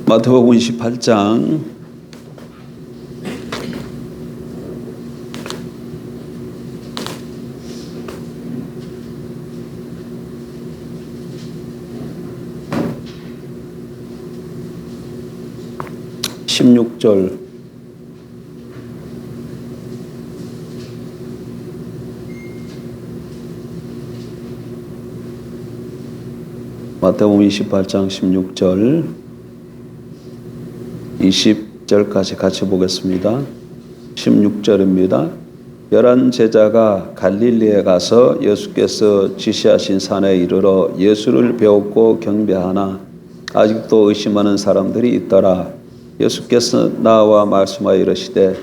마태복음 28장 16절 마태복음 28장 16절 20절까지 같이 보겠습니다. 16절입니다. 11 제자가 갈릴리에 가서 예수께서 지시하신 산에 이르러 예수를 배웠고 경배하나 아직도 의심하는 사람들이 있더라. 예수께서 나와 말씀하여 이르시되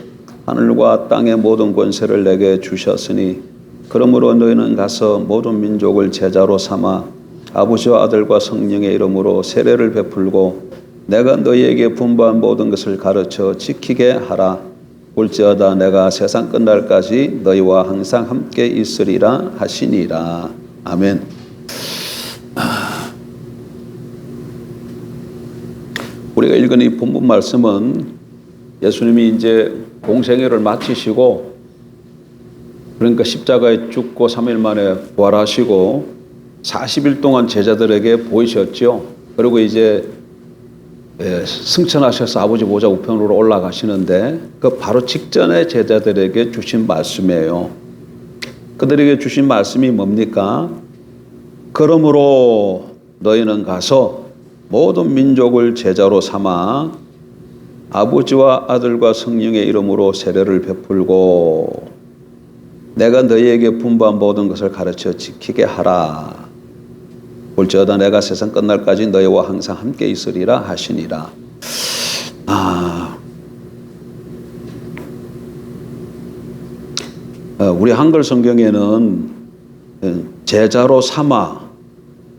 하늘과 땅의 모든 권세를 내게 주셨으니 그러므로 너희는 가서 모든 민족을 제자로 삼아 아버지와 아들과 성령의 이름으로 세례를 베풀고 내가 너희에게 분부한 모든 것을 가르쳐 지키게 하라. 볼지어다 내가 세상 끝날까지 너희와 항상 함께 있으리라 하시니라. 아멘. 우리가 읽은 이 본문 말씀은 예수님이 이제 공생애를 마치시고 그러니까 십자가에 죽고 3일 만에 부활하시고 40일 동안 제자들에게 보이셨죠. 그리고 이제 승천하셔서 아버지 보좌 우편으로 올라가시는데 그 바로 직전에 제자들에게 주신 말씀이에요. 그들에게 주신 말씀이 뭡니까? 그러므로 너희는 가서 모든 민족을 제자로 삼아 아버지와 아들과 성령의 이름으로 세례를 베풀고 내가 너희에게 분부한 모든 것을 가르쳐 지키게 하라. 볼지어다 내가 세상 끝날까지 너희와 항상 함께 있으리라 하시니라. 우리 한글 성경에는 제자로 삼아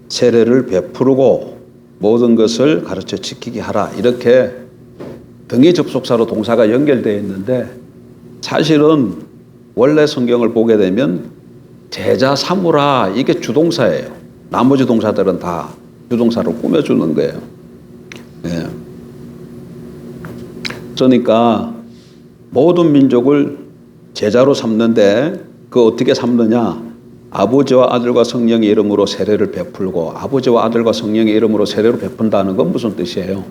세례를 베푸고 모든 것을 가르쳐 지키게 하라 이렇게 등위 접속사로 동사가 연결되어 있는데 사실은 원래 성경을 보게 되면 제자 삼으라 이게 주동사예요. 나머지 동사들은 다 주동사로 꾸며주는 거예요. 예. 그러니까 모든 민족을 제자로 삼는데 그 어떻게 삼느냐? 아버지와 아들과 성령의 이름으로 세례를 베풀고 아버지와 아들과 성령의 이름으로 세례를 베푼다는 건 무슨 뜻이에요?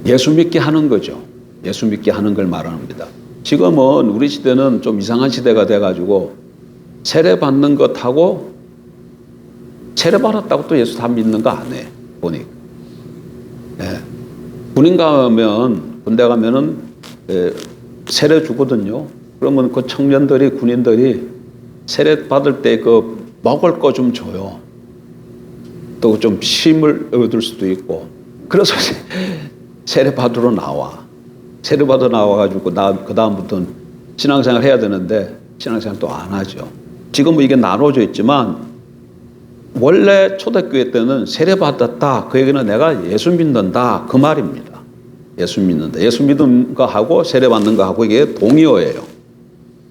예수 믿게 하는 거죠. 예수 믿게 하는 걸 말합니다. 지금은 우리 시대는 좀 이상한 시대가 돼가지고 세례 받는 것하고 세례 받았다고 또 예수 다 믿는 거 안 해. 보니까. 예. 군대 가면은 세례 주거든요. 그러면 그 청년들이 군인들이 세례 받을 때 그 먹을 거 좀 줘요. 또 좀 힘을 얻을 수도 있고. 그래서 세례 받으러 나와. 세례 받으러 나와가지고 그 다음부터는 신앙생활 해야 되는데 신앙생활 또 안 하죠. 지금은 이게 나눠져 있지만 원래 초대교회 때는 세례 받았다. 그 얘기는 내가 예수 믿는다. 그 말입니다. 예수 믿는다. 예수 믿는 거 하고 세례 받는 거 하고 이게 동의어예요.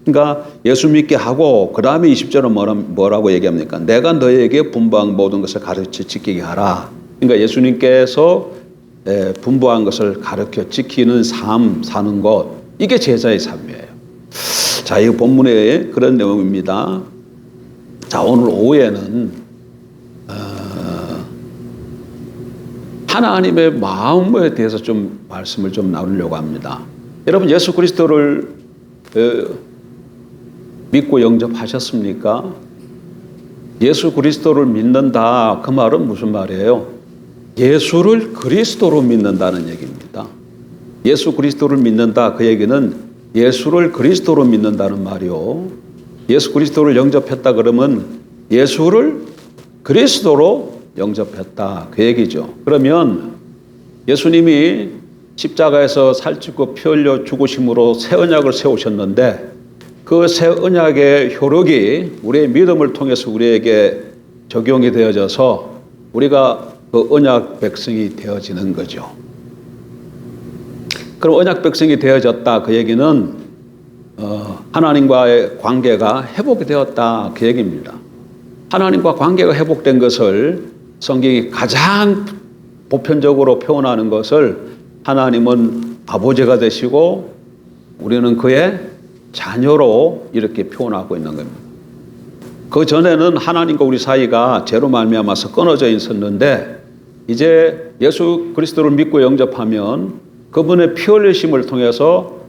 그러니까 예수 믿게 하고 그 다음에 20절은 뭐라고 얘기합니까? 내가 너에게 분부한 모든 것을 가르쳐 지키게 하라. 그러니까 예수님께서 분부한 것을 가르쳐 지키는 삶 사는 것 이게 제자의 삶이에요. 자, 이 본문에 그런 내용입니다. 자, 오늘 오후에는 하나님의 마음에 대해서 좀 말씀을 좀 나누려고 합니다. 여러분 예수 그리스도를 믿고 영접하셨습니까? 예수 그리스도를 믿는다 그 말은 무슨 말이에요? 예수를 그리스도로 믿는다는 얘기입니다. 예수 그리스도를 믿는다 그 얘기는 예수를 그리스도로 믿는다는 말이요. 예수 그리스도를 영접했다 그러면 예수를 그리스도로 영접했다 그 얘기죠. 그러면 예수님이 십자가에서 살찌고 피 흘려 죽으심으로 새 언약을 세우셨는데 그 새 언약의 효력이 우리의 믿음을 통해서 우리에게 적용이 되어져서 우리가 그 언약 백성이 되어지는 거죠. 그럼 언약 백성이 되어졌다 그 얘기는 하나님과의 관계가 회복이 되었다 그 얘기입니다. 하나님과 관계가 회복된 것을 성경이 가장 보편적으로 표현하는 것을 하나님은 아버지가 되시고 우리는 그의 자녀로 이렇게 표현하고 있는 겁니다. 그 전에는 하나님과 우리 사이가 죄로 말미암아서 끊어져 있었는데 이제 예수 그리스도를 믿고 영접하면 그분의 피 흘리심을 통해서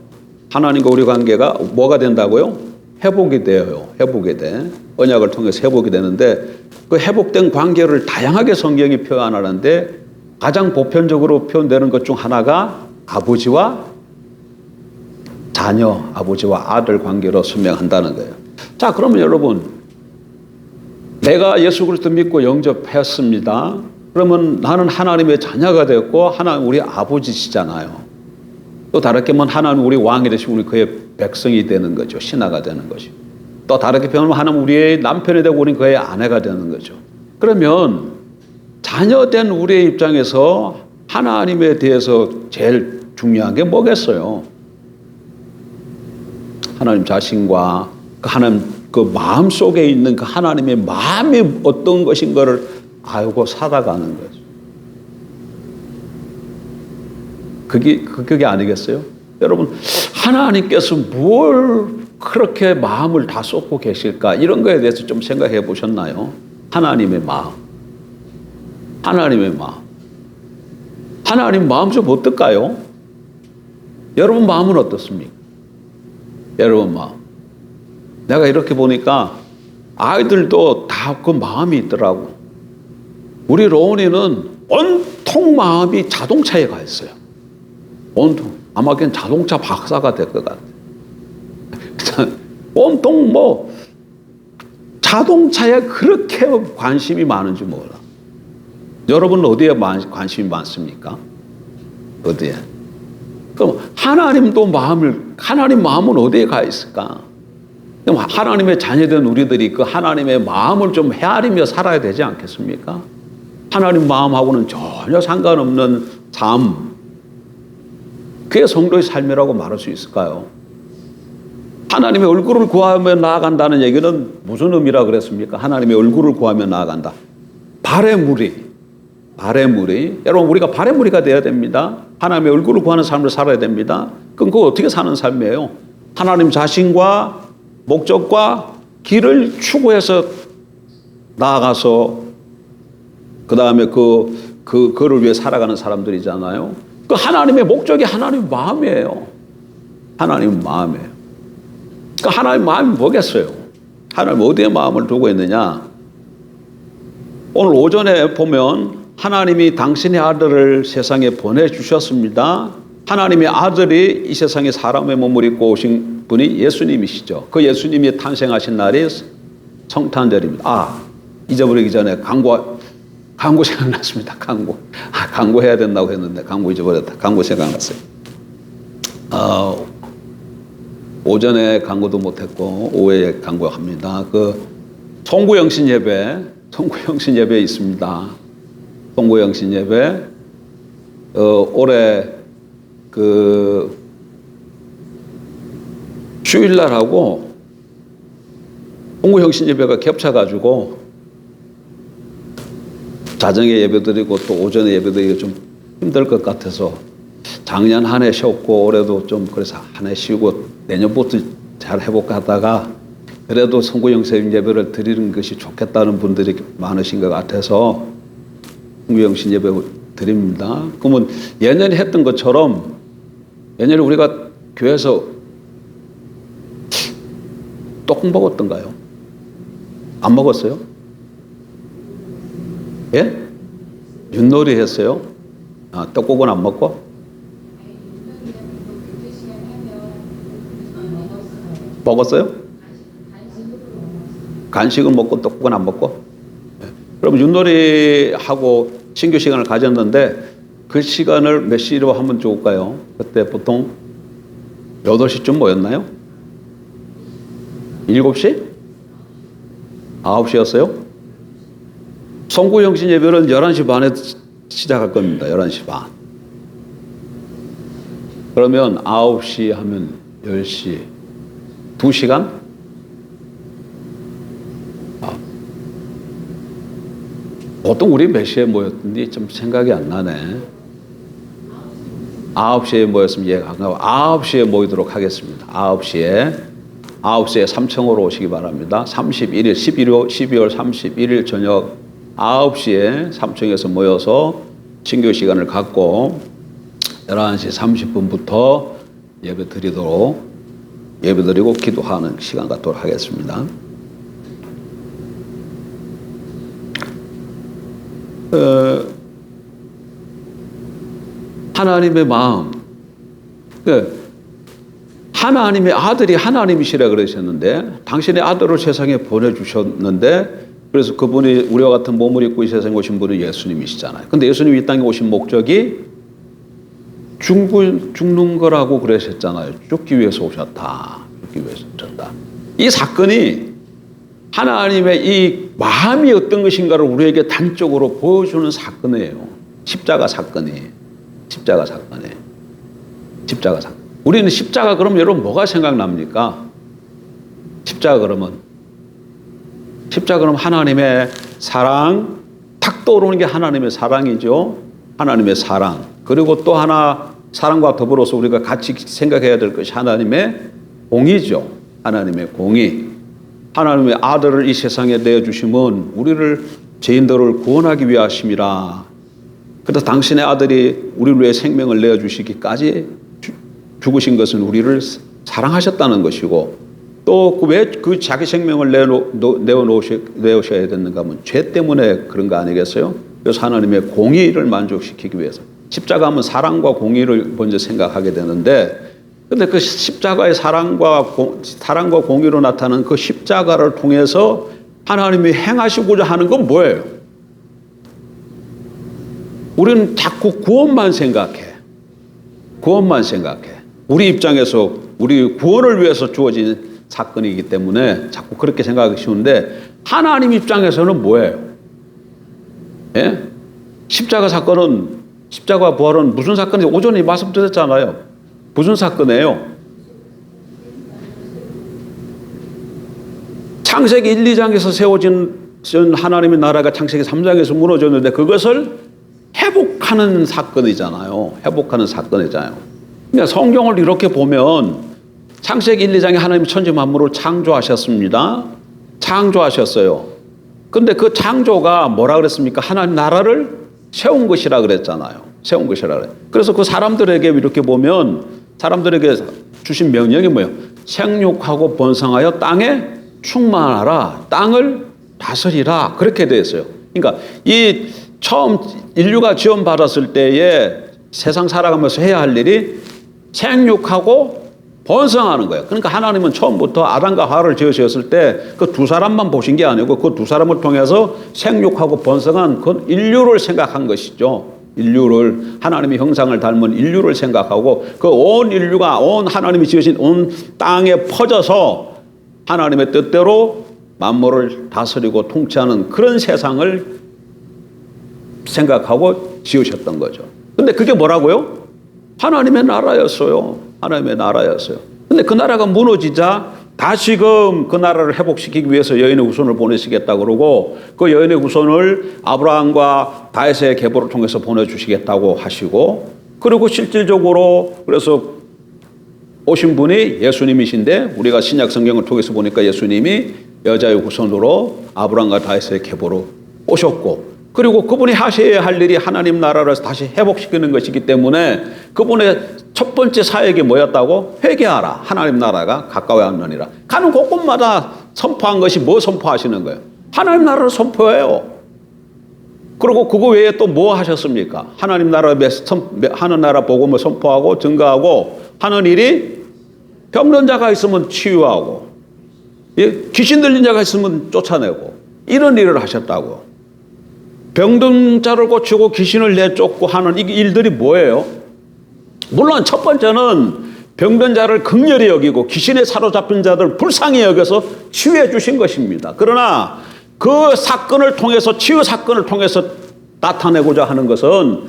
하나님과 우리 관계가 뭐가 된다고요? 회복이 돼요. 회복이 돼. 언약을 통해서 회복이 되는데 그 회복된 관계를 다양하게 성경이 표현하는데 가장 보편적으로 표현되는 것 중 하나가 아버지와 자녀, 아버지와 아들 관계로 설명한다는 거예요. 자, 그러면 여러분, 내가 예수 그리스도 믿고 영접했습니다. 그러면 나는 하나님의 자녀가 됐고 하나님 우리 아버지시잖아요. 또 다르게 보면 하나님 우리 왕이 되시고 우리 그의 백성이 되는 거죠. 신하가 되는 거죠. 또 다르게 표현하면 하나님 우리의 남편이 되고 우리는 그의 아내가 되는 거죠. 그러면 자녀된 우리의 입장에서 하나님에 대해서 제일 중요한 게 뭐겠어요? 하나님 자신과 그 하나님 그 마음 속에 있는 그 하나님의 마음이 어떤 것인가를 알고 살아가는 거죠. 그게 아니겠어요? 여러분, 하나님께서 뭘 그렇게 마음을 다 쏟고 계실까? 이런 거에 대해서 좀 생각해 보셨나요? 하나님의 마음. 하나님의 마음. 하나님 마음 좀 어떨까요? 여러분 마음은 어떻습니까? 여러분 마음. 내가 이렇게 보니까 아이들도 다 그 마음이 있더라고. 우리 로운이는 온통 마음이 자동차에 가 있어요. 온통. 아마 그냥 자동차 박사가 될 것 같아요. 온통 뭐 자동차에 그렇게 관심이 많은지 몰라. 여러분은 어디에 관심이 많습니까? 어디에? 그럼 하나님 마음은 어디에 가 있을까? 그럼 하나님의 자녀된 우리들이 그 하나님의 마음을 좀 헤아리며 살아야 되지 않겠습니까? 하나님 마음하고는 전혀 상관없는 삶, 그게 성도의 삶이라고 말할 수 있을까요? 하나님의 얼굴을 구하며 나아간다는 얘기는 무슨 의미라 그랬습니까? 하나님의 얼굴을 구하며 나아간다. 바래무리. 여러분, 우리가 바래무리가 되어야 됩니다. 하나님의 얼굴을 구하는 삶을 살아야 됩니다. 그럼 그거 어떻게 사는 삶이에요? 하나님 자신과 목적과 길을 추구해서 나아가서 그 다음에 그를 위해 살아가는 사람들이잖아요. 그 하나님의 목적이 하나님 마음이에요. 하나님 마음이에요. 그 하나님 마음이 뭐겠어요? 하나님 어디에 마음을 두고 있느냐? 오늘 오전에 보면 하나님이 당신의 아들을 세상에 보내주셨습니다. 하나님의 아들이 이 세상에 사람의 몸을 입고 오신 분이 예수님이시죠. 그 예수님이 탄생하신 날이 성탄절입니다. 잊어버리기 전에 광고 생각났습니다. 광고 해야 된다고 했는데 광고 잊어버렸다. 광고 생각났어요. 오전에 광고도 못했고 오후에 광고합니다. 그 송구영신 예배 있습니다. 송구영신 예배 올해 그 주일날하고 송구영신 예배가 겹쳐가지고 자정에 예배드리고 또 오전에 예배드리기 좀 힘들 것 같아서 작년 한 해 쉬었고 올해도 좀 그래서 한 해 쉬고 내년부터 잘 해볼까 하다가 그래도 송구영신 예배를 드리는 것이 좋겠다는 분들이 많으신 것 같아서 송구영신 예배 드립니다. 그러면 예년에 했던 것처럼 예년에 우리가 교회에서 떡국 먹었던가요? 안 먹었어요? 예? 윷놀이 했어요? 떡국은 안 먹고? 먹었어요? 간식은 먹고 떡국은 안 먹고? 예. 그럼 윷놀이 하고 신규 시간을 가졌는데 그 시간을 몇 시로 하면 좋을까요? 그때 보통 8시쯤 모였나요? 7시? 9시였어요? 송구영신 예배는 11시 반에 시작할 겁니다. 11시 반. 그러면 9시 하면 10시. 2시간? 보통 우리 몇 시에 모였는지 좀 생각이 안 나네. 9시에 모였으면 이해가 안 가고 9시에 모이도록 하겠습니다. 9시에 3층으로 오시기 바랍니다. 31일 12월 31일 저녁 9시에 3층에서 모여서 신교 시간을 갖고 11시 30분부터 예배드리고 기도하는 시간 갖도록 하겠습니다. 하나님의 마음, 하나님의 아들이 하나님이시라 그러셨는데 당신의 아들을 세상에 보내주셨는데 그래서 그분이 우리와 같은 몸을 입고 이 세상에 오신 분은 예수님이시잖아요. 근데 예수님이 이 땅에 오신 목적이 죽는 거라고 그러셨잖아요. 죽기 위해서 오셨다. 죽기 위해서 오셨다. 이 사건이 하나님의 이 마음이 어떤 것인가를 우리에게 단적으로 보여주는 사건이에요. 십자가 사건이에요. 우리는 십자가 그러면 여러분 뭐가 생각납니까? 십자가 그러면 하나님의 사랑, 탁 떠오르는 게 하나님의 사랑이죠. 하나님의 사랑. 그리고 또 하나 사랑과 더불어서 우리가 같이 생각해야 될 것이 하나님의 공의죠. 하나님의 공의. 하나님의 아들을 이 세상에 내어주심은 우리를 죄인들을 구원하기 위하심이라. 그래서 당신의 아들이 우리를 위해 생명을 내어주시기까지 죽으신 것은 우리를 사랑하셨다는 것이고 또 왜 그 자기 생명을 내어놓으셔야 됐는가 하면 죄 때문에 그런 거 아니겠어요? 그래서 하나님의 공의를 만족시키기 위해서 십자가 하면 사랑과 공의를 먼저 생각하게 되는데 근데 그 십자가의 사랑과 공의로 나타나는 그 십자가를 통해서 하나님이 행하시고자 하는 건 뭐예요? 우리는 자꾸 구원만 생각해. 우리 입장에서 우리 구원을 위해서 주어진 사건이기 때문에 자꾸 그렇게 생각하기 쉬운데 하나님 입장에서는 뭐예요? 예? 십자가 부활은 무슨 사건인지 오전에 말씀드렸잖아요. 무슨 사건이에요? 창세기 1, 2장에서 세워진 하나님의 나라가 창세기 3장에서 무너졌는데 그것을 회복하는 사건이잖아요. 그러니까 성경을 이렇게 보면 창세기 1, 2장에 하나님이 천지 만물을 창조하셨습니다. 창조하셨어요. 근데 그 창조가 뭐라 그랬습니까? 하나님 나라를 세운 것이라 그랬잖아요. 그래서 그 사람들에게 이렇게 보면 사람들에게 주신 명령이 뭐예요? 생육하고 번성하여 땅에 충만하라. 땅을 다스리라. 그렇게 되어 있어요. 그러니까 이 처음 인류가 지원받았을 때에 세상 살아가면서 해야 할 일이 생육하고 번성하는 거예요. 그러니까 하나님은 처음부터 아담과 하와를 지으셨을 때 그 두 사람만 보신 게 아니고 그 두 사람을 통해서 생육하고 번성한 그 인류를 생각한 것이죠. 하나님의 형상을 닮은 인류를 생각하고 그 온 인류가 하나님이 지으신 온 땅에 퍼져서 하나님의 뜻대로 만물을 다스리고 통치하는 그런 세상을 생각하고 지으셨던 거죠. 근데 그게 뭐라고요? 하나님의 나라였어요. 근데 그 나라가 무너지자 다시금 그 나라를 회복시키기 위해서 여인의 후손을 보내시겠다 그러고 그 여인의 후손을 아브라함과 다윗의 계보를 통해서 보내주시겠다고 하시고 그리고 실질적으로 그래서 오신 분이 예수님이신데 우리가 신약 성경을 통해서 보니까 예수님이 여자의 후손으로 아브라함과 다윗의 계보로 오셨고 그리고 그분이 하셔야 할 일이 하나님 나라를 다시 회복시키는 것이기 때문에 그분의 첫 번째 사역이 뭐였다고? 회개하라. 하나님 나라가 가까워 왔느니라. 가는 곳곳마다 선포한 것이 뭐 선포하시는 거예요? 하나님 나라를 선포해요. 그리고 그거 외에 또 뭐 하셨습니까? 하나님 나라 복음을 선포하고 증거하고 하는 일이 병든 자가 있으면 치유하고 귀신 들린 자가 있으면 쫓아내고 이런 일을 하셨다고요. 병든 자를 고치고 귀신을 내쫓고 하는 이 일들이 뭐예요? 물론 첫 번째는 병든 자를 긍휼히 여기고 귀신에 사로잡힌 자들 불쌍히 여겨서 치유해 주신 것입니다. 그러나 그 사건을 통해서 치유 사건을 통해서 나타내고자 하는 것은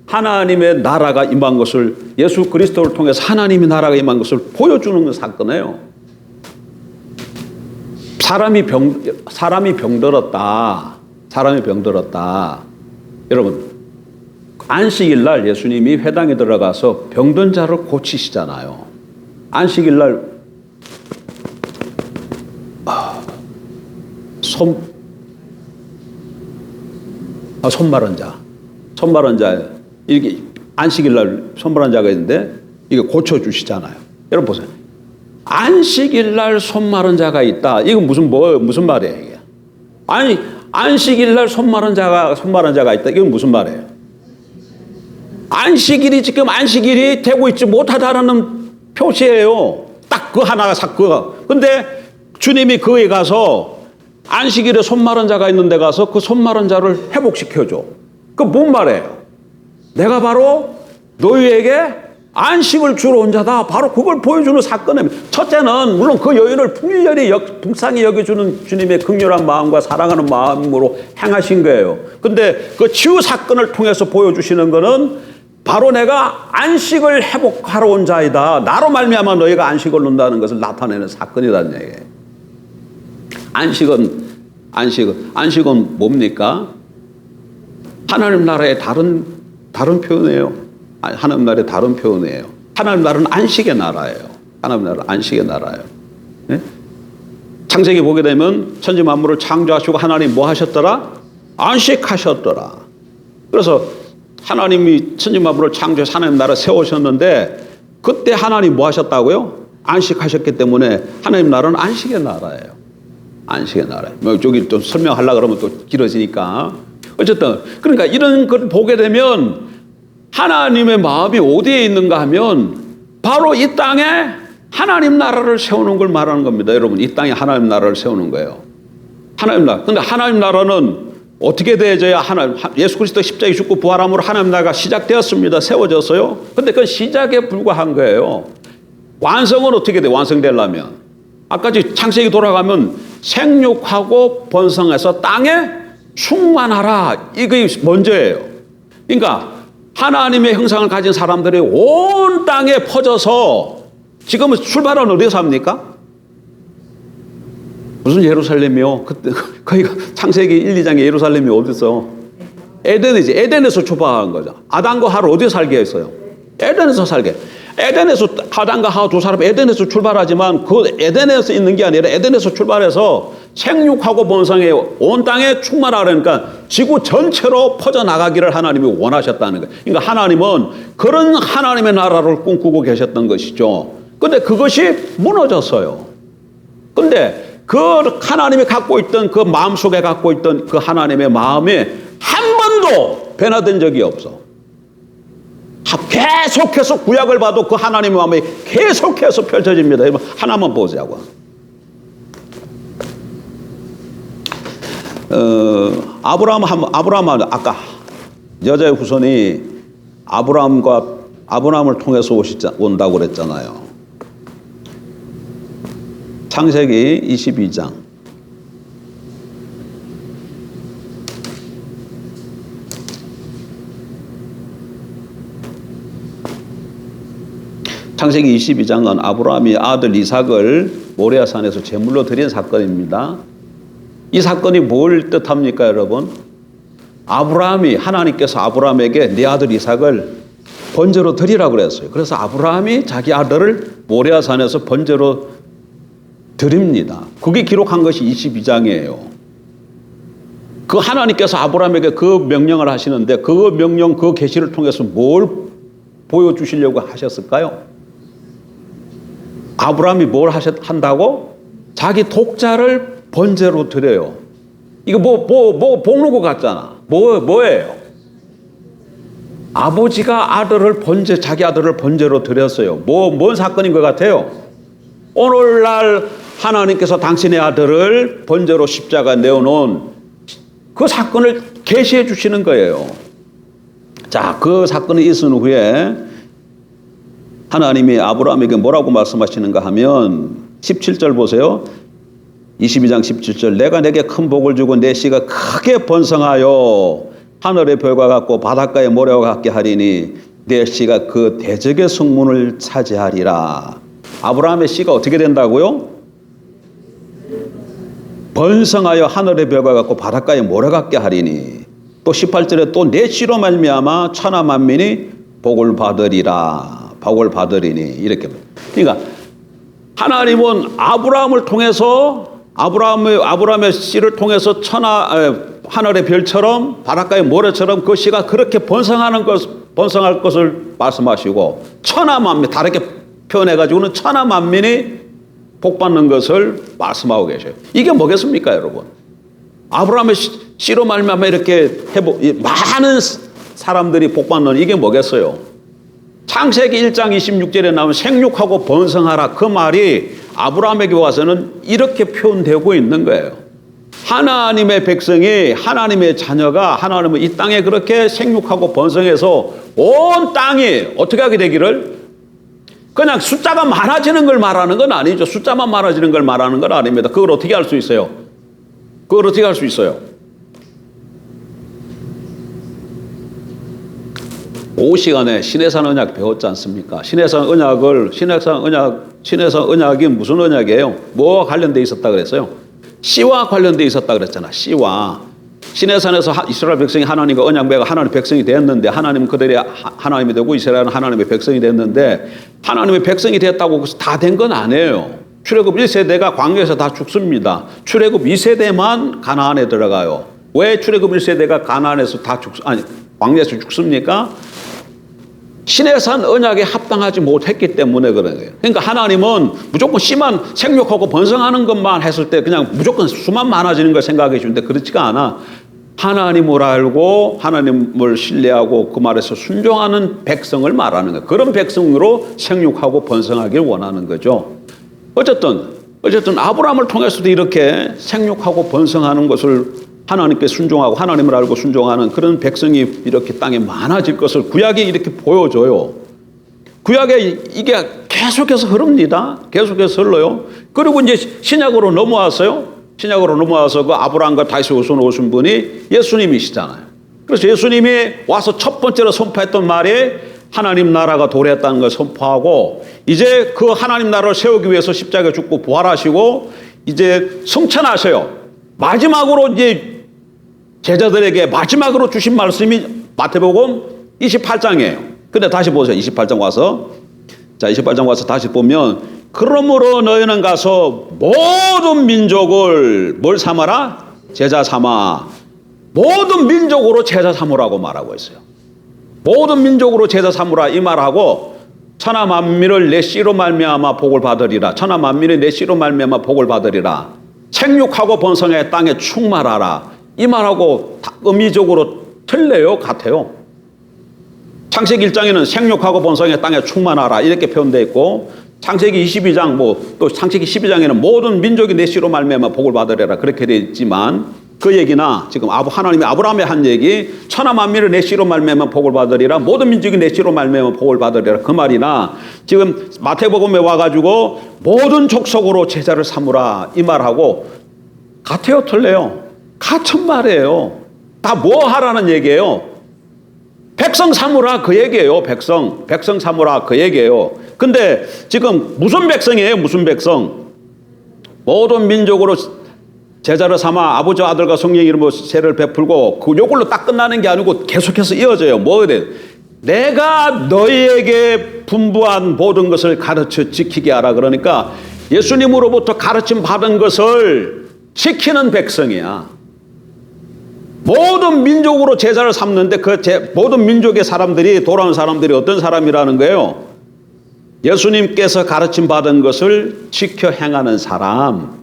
하나님의 나라가 임한 것을 예수 그리스도를 통해서 하나님의 나라가 임한 것을 보여주는 사건이에요. 사람이 병들었다. 사람이 병들었다. 여러분, 안식일 날 예수님이 회당에 들어가서 병든 자를 고치시잖아요. 안식일 날 손 마른 자, 이게 안식일 날 손 마른 자가 있는데 이게 고쳐 주시잖아요. 여러분 보세요. 안식일 날 손 마른 자가 있다. 이건 무슨 말이에요, 이게? 아니, 안식일 날 손 마른 자가 있다. 이건 무슨 말이에요? 안식일이 지금 안식일이 되고 있지 못하다라는 표시예요. 딱 그 하나가 그거. 근데 주님이 그에 가서 안식일에 손 마른 자가 있는 데 가서 그 손 마른 자를 회복시켜줘. 그 뭔 말이에요? 내가 바로 너희에게 안식을 주러 온 자다. 바로 그걸 보여주는 사건입니다. 첫째는 물론 그 여인을 불쌍히 여겨주는 주님의 극렬한 마음과 사랑하는 마음으로 행하신 거예요. 근데 그 치유 사건을 통해서 보여주시는 거는 바로 내가 안식을 회복하러 온 자이다. 나로 말미암아 너희가 안식을 얻는다는 것을 나타내는 사건이라는 얘기예요. 안식은 뭡니까? 하나님 나라의 다른 표현이에요. 하나님 나라의 다른 표현이에요. 하나님 나라는 안식의 나라예요. 하나님 나라는 안식의 나라예요. 네? 창세기 보게 되면 천지 만물을 창조하시고 하나님 뭐 하셨더라? 안식하셨더라. 그래서 하나님이 천지 만물을 창조해서 하나님 나라 세우셨는데 그때 하나님 뭐 하셨다고요? 안식하셨기 때문에 하나님 나라는 안식의 나라예요. 안식의 나라예요. 뭐 저기 또 설명하려고 그러면 또 길어지니까. 어쨌든 그러니까 이런 걸 보게 되면 하나님의 마음이 어디에 있는가 하면 바로 이 땅에 하나님 나라를 세우는 걸 말하는 겁니다. 여러분, 이 땅에 하나님 나라를 세우는 거예요. 하나님 나라. 근데 하나님 나라는 어떻게 되어져야 예수 그리스도 십자가에 죽고 부활함으로 하나님 나라가 시작되었습니다. 세워졌어요. 근데 그건 시작에 불과한 거예요. 완성은 어떻게 돼? 완성되려면 아까 창세기 돌아가면 생육하고 번성해서 땅에 충만하라. 이게 먼저예요. 그러니까 하나님의 형상을 가진 사람들이 온 땅에 퍼져서 지금은 출발은 어디서 합니까? 무슨 예루살렘이요? 그때 거기가 창세기 1, 2장에 예루살렘이 어디서? 에덴이지. 에덴에서 출발한 거죠. 아담과 하와를 어디에 살게 했어요? 에덴에서 살게. 에덴에서 아담과 하와 두 사람 에덴에서 출발하지만 그 에덴에서 있는 게 아니라 에덴에서 출발해서 생육하고 번성해 온 땅에 충만하라니까 지구 전체로 퍼져나가기를 하나님이 원하셨다는 거예요. 그러니까 하나님은 그런 하나님의 나라를 꿈꾸고 계셨던 것이죠. 근데 그것이 무너졌어요. 근데 그 하나님이 갖고 있던 그 마음속에 갖고 있던 그 하나님의 마음이 한 번도 변화된 적이 없어. 계속해서 구약을 봐도 그 하나님의 마음이 계속해서 펼쳐집니다. 하나만 보자고. 아브라함은 아까 여자의 후손이 아브라함을 통해서 온다고 그랬잖아요. 창세기 22장. 창세기 22장은 아브라함이 아들 이삭을 모리아산에서 제물로 드린 사건입니다. 이 사건이 뭘 뜻합니까, 여러분? 하나님께서 아브라함에게 네 아들 이삭을 번제로 드리라고 그랬어요. 그래서 아브라함이 자기 아들을 모리아산에서 번제로 드립니다. 그게 기록한 것이 22장이에요. 그 하나님께서 아브라함에게 그 명령을 하시는데 그 명령, 그 계시를 통해서 뭘 보여주시려고 하셨을까요? 아브라함이 뭘 한다고? 자기 독자를 번제로 드려요. 이거 볶는 것 같잖아. 뭐예요? 아버지가 자기 아들을 번제로 드렸어요. 뭔 사건인 것 같아요? 오늘날 하나님께서 당신의 아들을 번제로 십자가 내어놓은 그 사건을 계시해 주시는 거예요. 자, 그 사건이 있은 후에 하나님이 아브라함에게 뭐라고 말씀하시는가 하면 17절 보세요. 22장 17절. 내가 내게 큰 복을 주고 내 씨가 크게 번성하여 하늘의 별과 같고 바닷가의 모래와 같게 하리니 내 씨가 그 대적의 성문을 차지하리라. 아브라함의 씨가 어떻게 된다고요? 번성하여 하늘의 벼가 같고 바닷가에 모래 같게 하리니 또 18절에 또 내 씨로 말미암아 천하 만민이 복을 받으리라. 복을 받으리니 이렇게. 그러니까 하나님은 아브라함을 통해서 아브라함의 씨를 통해서 하늘의 별처럼 바닷가의 모래처럼 그 씨가 그렇게 번성할 것을 말씀하시고 천하 만민 다르게 표현해 가지고는 천하 만민이 복받는 것을 말씀하고 계셔요. 이게 뭐겠습니까, 여러분? 아브라함의 씨로 말미암아 이렇게 많은 사람들이 복받는 이게 뭐겠어요? 창세기 1장 26절에 나오는 생육하고 번성하라 그 말이 아브라함에게 와서는 이렇게 표현되고 있는 거예요. 하나님의 백성이 하나님의 자녀가 하나님은 이 땅에 그렇게 생육하고 번성해서 온 땅이 어떻게 하게 되기를 그냥 숫자가 많아지는 걸 말하는 건 아니죠. 숫자만 많아지는 걸 말하는 건 아닙니다. 그걸 어떻게 할 수 있어요? 그걸 어떻게 할 수 있어요? 오후 시간에 신해산 언약 배웠지 않습니까? 신해산 언약이 무슨 언약이에요? 뭐와 관련돼 있었다 그랬어요? 씨와 관련돼 있었다 그랬잖아. 씨와. 신해산에서 이스라엘 백성이 하나님과 언약 맺어 하나님의 백성이 됐는데 하나님은 그들이 하나님이 되고 이스라엘은 하나님의 백성이 됐는데 하나님의 백성이 됐다고 다 된 건 아니에요. 출애굽 1세대가 광야에서 다 죽습니다. 출애굽 2세대만 가나안에 들어가요. 왜 출애굽 1세대가 가나안에서 광야에서 죽습니까? 신해산 언약에 합당하지 못했기 때문에 그런 거예요. 그러니까 하나님은 무조건 씨만 생육하고 번성하는 것만 했을 때 그냥 무조건 수만 많아지는 걸 생각해 주는데 그렇지가 않아. 하나님을 알고 하나님을 신뢰하고 그 말에서 순종하는 백성을 말하는 거예요. 그런 백성으로 생육하고 번성하길 원하는 거죠. 어쨌든 아브라함을 통해서도 이렇게 생육하고 번성하는 것을 하나님께 순종하고 하나님을 알고 순종하는 그런 백성이 이렇게 땅에 많아질 것을 구약이 이렇게 보여줘요. 구약에 이게 계속해서 흐릅니다. 계속해서 흘러요. 그리고 이제 신약으로 넘어왔어요. 신약으로 넘어와서 그 아브라함과 다윗의 후손 오신 분이 예수님이시잖아요. 그래서 예수님이 와서 첫 번째로 선포했던 말이 하나님 나라가 도래했다는 걸 선포하고 이제 그 하나님 나라를 세우기 위해서 십자가에 죽고 부활하시고 이제 성천하셔요. 마지막으로 이제 제자들에게 마지막으로 주신 말씀이 마태복음 28장이에요. 근데 다시 보세요. 28장 와서. 자, 28장 와서 다시 보면 그러므로 너희는 가서 모든 민족을 뭘 삼아라? 제자 삼아. 모든 민족으로 제자 삼으라고 말하고 있어요. 모든 민족으로 제자 삼으라 이 말하고 천하 만민을 내 씨로 말미암아 복을 받으리라. 천하 만민이 내 씨로 말미암아 복을 받으리라. 생육하고 번성해 땅에 충만하라. 이 말하고 의미적으로 틀려요? 같아요? 창세기 1장에는 생육하고 번성해 땅에 충만하라 이렇게 표현되어 있고 창세기 22장 또 창세기 12장에는 모든 민족이 내 씨로 말미암아 복을 받으리라 그렇게 되어 있지만 그 얘기나 지금 하나님이 아브라함에 한 얘기 천하 만민을 내 씨로 말미암아 복을 받으리라 모든 민족이 내 씨로 말미암아 복을 받으리라 그 말이나 지금 마태복음에 와가지고 모든 족속으로 제자를 삼으라 이 말하고 같아요? 틀려요? 같은 말이에요. 다 뭐 하라는 얘기예요? 백성 삼으라 그 얘기예요. 백성 삼으라 그 얘기예요. 근데 지금 무슨 백성이에요? 무슨 백성? 모든 민족으로 제자를 삼아 아버지와 아들과 성령의 이름으로 세례를 베풀고 그 요걸로 딱 끝나는 게 아니고 계속해서 이어져요. 뭐가 돼요? 내가 너희에게 분부한 모든 것을 가르쳐 지키게 하라. 그러니까 예수님으로부터 가르침 받은 것을 지키는 백성이야. 모든 민족으로 제자를 삼는데 모든 민족의 사람들이 돌아온 사람들이 어떤 사람이라는 거예요? 예수님께서 가르침 받은 것을 지켜 행하는 사람.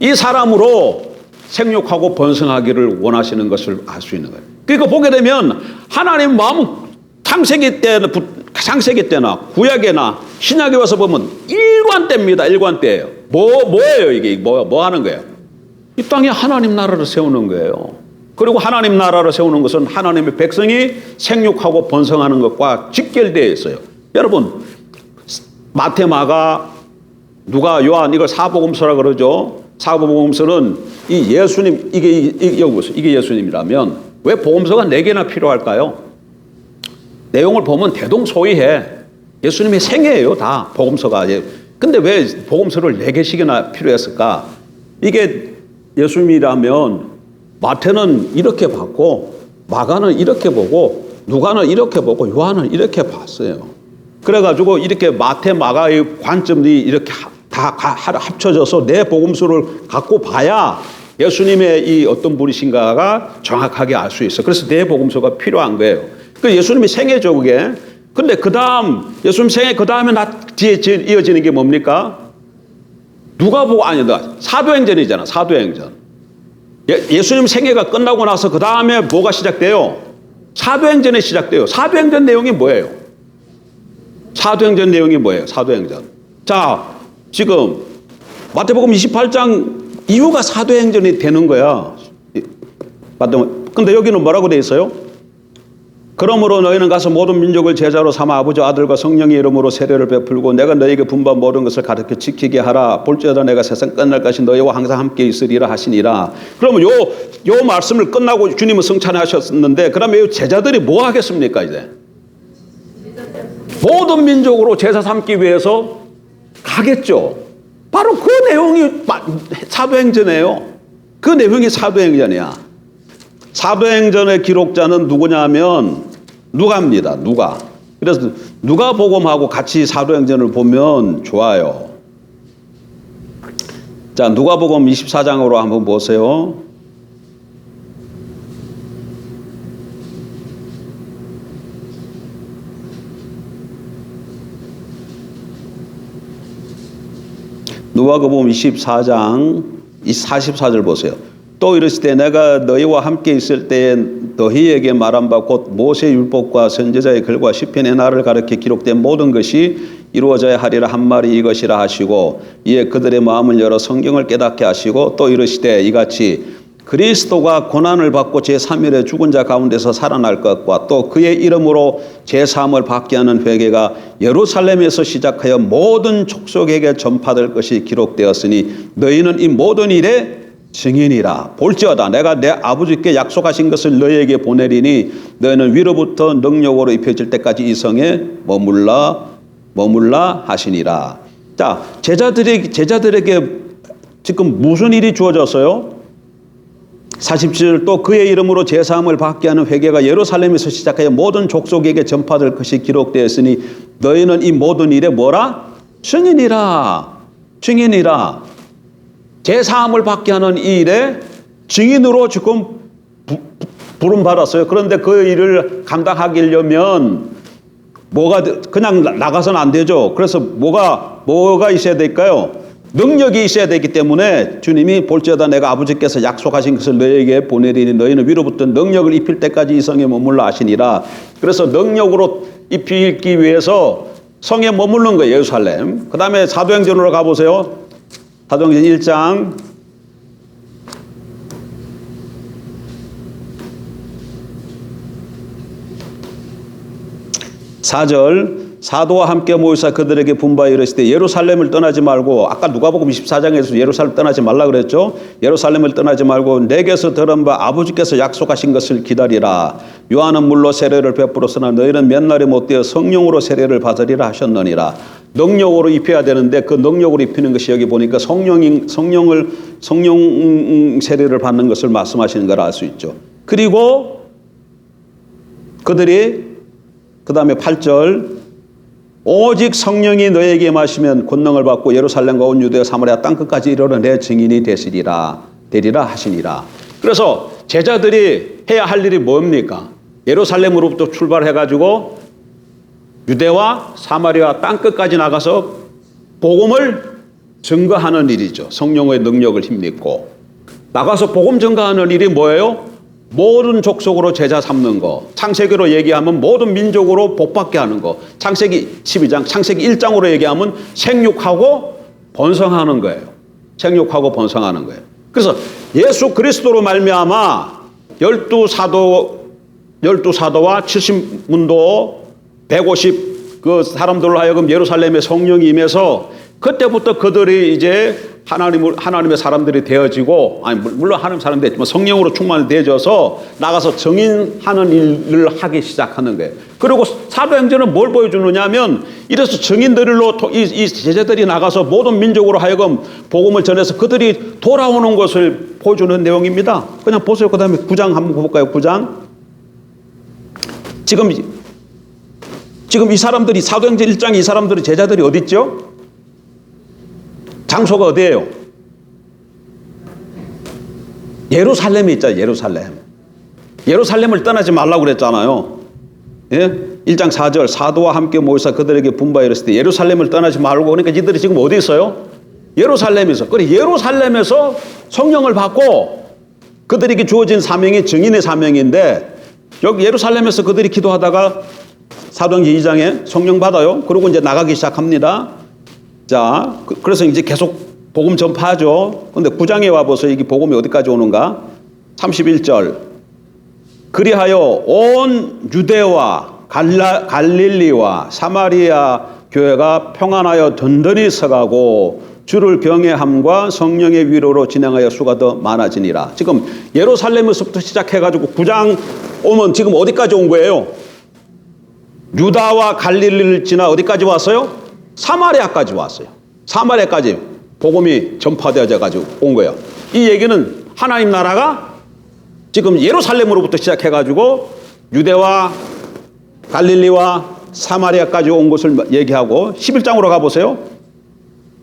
이 사람으로 생육하고 번성하기를 원하시는 것을 알 수 있는 거예요. 그러니까 보게 되면 하나님 마음은 창세기 때나 구약에나 신약에 와서 보면 일관됩니다. 일관돼요. 뭐예요 이게? 뭐 하는 거예요? 이 땅에 하나님 나라를 세우는 거예요. 그리고 하나님 나라를 세우는 것은 하나님의 백성이 생육하고 번성하는 것과 직결되어 있어요. 여러분 마태, 마가, 누가, 요한 이걸 사복음서라 그러죠. 사복음서는 이 예수님 여기 보세요. 이게 예수님이라면 왜 복음서가 4개나 필요할까요? 내용을 보면 대동소이해. 예수님의 생애예요, 다 복음서가. 근데 왜 복음서를 4개씩이나 필요했을까? 이게 예수님이라면 마태는 이렇게 봤고 마가는 이렇게 보고 누가는 이렇게 보고 요한은 이렇게 봤어요. 그래가지고 이렇게 마태 마가의 관점이 이렇게 다 합쳐져서 내 복음서를 갖고 봐야 예수님의 이 어떤 분이신가가 정확하게 알 수 있어. 그래서 내 복음서가 필요한 거예요. 그 예수님이 생애죠, 그게. 근데 그 다음, 예수님 생애 그 다음에 뒤에 이어지는 게 뭡니까? 누가복음 아니다. 사도행전이잖아, 사도행전. 예수님 생애가 끝나고 나서 그 다음에 뭐가 시작돼요? 사도행전이 시작돼요. 사도행전 내용이 뭐예요? 사도행전 내용이 뭐예요? 사도행전. 자, 지금 마태복음 28장 이후가 사도행전이 되는 거야. 근데 여기는 뭐라고 돼 있어요? 그러므로 너희는 가서 모든 민족을 제자로 삼아 아버지 아들과 성령의 이름으로 세례를 베풀고 내가 너희에게 분부한 모든 것을 가르쳐 지키게 하라. 볼지어다 내가 세상 끝날까지 너희와 항상 함께 있으리라 하시니라. 그러면 요 말씀을 끝나고 주님은 성찬하셨는데 그러면 이 제자들이 뭐 하겠습니까 이제? 모든 민족으로 제사 삼기 위해서 가겠죠. 바로 그 내용이 사도행전이에요. 그 내용이 사도행전이야. 사도행전의 기록자는 누구냐면 누가입니다. 누가. 그래서 누가복음하고 같이 사도행전을 보면 좋아요. 자, 누가복음 24장으로 한번 보세요. 누가복음 24장 44절 보세요. 또 이르시되 내가 너희와 함께 있을 때에 너희에게 말한 바 곧 모세 율법과 선지자의 글과 시편의 나를 가르쳐 기록된 모든 것이 이루어져야 하리라 한 말이 이것이라 하시고 이에 그들의 마음을 열어 성경을 깨닫게 하시고 또 이르시되 이같이 그리스도가 고난을 받고 제3일에 죽은 자 가운데서 살아날 것과 또 그의 이름으로 제3을 받게 하는 회개가 예루살렘에서 시작하여 모든 족속에게 전파될 것이 기록되었으니 너희는 이 모든 일에 증인이라. 볼지어다 내가 내 아버지께 약속하신 것을 너희에게 보내리니 너희는 위로부터 능력으로 입혀질 때까지 이 성에 머물라 하시니라. 자, 제자들에게 지금 무슨 일이 주어졌어요? 47절 또 그의 이름으로 제3을 받게 하는 회개가 예루살렘에서 시작하여 모든 족속에게 전파될 것이 기록되었으니 너희는 이 모든 일에 뭐라? 증인이라. 증인이라. 제3을 받게 하는 이 일에 증인으로 지금 부름받았어요. 그런데 그 일을 감당하려면 그냥 나가서는 안 되죠. 그래서 뭐가 있어야 될까요? 능력이 있어야 되기 때문에 주님이 볼지어다 내가 아버지께서 약속하신 것을 너희에게 보내리니 너희는 위로부터 능력을 입힐 때까지 이 성에 머물러 하시니라. 그래서 능력으로 입히기 위해서 성에 머무르는 거예요. 예루살렘. 그 다음에 사도행전으로 가보세요. 사도행전 1장 4절 사도와 함께 모이사 그들에게 분부하여 이르시되 예루살렘을 떠나지 말고 아까 누가복음 24장에서 예루살렘 떠나지 말라 그랬죠. 예루살렘을 떠나지 말고 내게서 들은 바 아버지께서 약속하신 것을 기다리라. 요한은 물로 세례를 베풀었으나 너희는 몇 날이 못되어 성령으로 세례를 받으리라 하셨느니라. 능력으로 입혀야 되는데 그 능력으로 입히는 것이 여기 보니까 성령 세례를 받는 것을 말씀하시는 걸 알 수 있죠. 그리고 그들이 그 다음에 8절 오직 성령이 너에게 마시면 권능을 받고 예루살렘과 온 유대와 사마리아 땅끝까지 이르러 내 증인이 되리라 하시니라. 그래서 제자들이 해야 할 일이 뭡니까? 예루살렘으로부터 출발해가지고 유대와 사마리아 땅끝까지 나가서 복음을 증거하는 일이죠. 성령의 능력을 힘입고 나가서 복음 증거하는 일이 뭐예요? 모든 족속으로 제자 삼는 거. 창세기로 얘기하면 모든 민족으로 복받게 하는 거. 창세기 12장, 창세기 1장으로 얘기하면 생육하고 번성하는 거예요. 생육하고 번성하는 거예요. 그래서 예수 그리스도로 말미암아 12사도와 70문도 150 그 사람들로 하여금 예루살렘에 성령이 임해서 그때부터 그들이 이제 하나님의 사람들이 되어지고, 아니 물론 하나님 사람들이 됐지만 성령으로 충만되어져서 나가서 증인하는 일을 하기 시작하는 거예요. 그리고 사도행전은 뭘 보여주느냐 하면 이래서 증인들로 이 제자들이 나가서 모든 민족으로 하여금 복음을 전해서 그들이 돌아오는 것을 보여주는 내용입니다. 그냥 보세요. 그 다음에 9장 한번 볼까요? 9장. 지금 이 사람들이 사도행전 1장 이 사람들이 제자들이 어디 있죠? 장소가 어디예요? 예루살렘에 있잖아요. 예루살렘을 떠나지 말라고 그랬잖아요. 예? 1장 4절 사도와 함께 모여서 그들에게 분부하여 이르시되 예루살렘을 떠나지 말고. 그러니까 이들이 지금 어디 있어요? 예루살렘에서. 그래 예루살렘에서 성령을 받고 그들에게 주어진 사명이 증인의 사명인데 여기 예루살렘에서 그들이 기도하다가 사도행전 2장에 성령 받아요. 그리고 이제 나가기 시작합니다. 자, 그래서 이제 계속 복음 전파하죠. 근데 9장에 와보세요. 이게 복음이 어디까지 오는가? 31절. 그리하여 온 유대와 갈릴리와 사마리아 교회가 평안하여 든든히 서가고 주를 경외함과 성령의 위로로 진행하여 수가 더 많아지니라. 지금 예루살렘에서부터 시작해가지고 9장 오면 지금 어디까지 온 거예요? 유다와 갈릴리를 지나 어디까지 왔어요? 사마리아까지 왔어요. 사마리아까지 복음이 전파되어져 가지고 온 거예요. 이 얘기는 하나님 나라가 지금 예루살렘으로부터 시작해가지고 유대와 갈릴리와 사마리아까지 온 것을 얘기하고 11장으로 가보세요.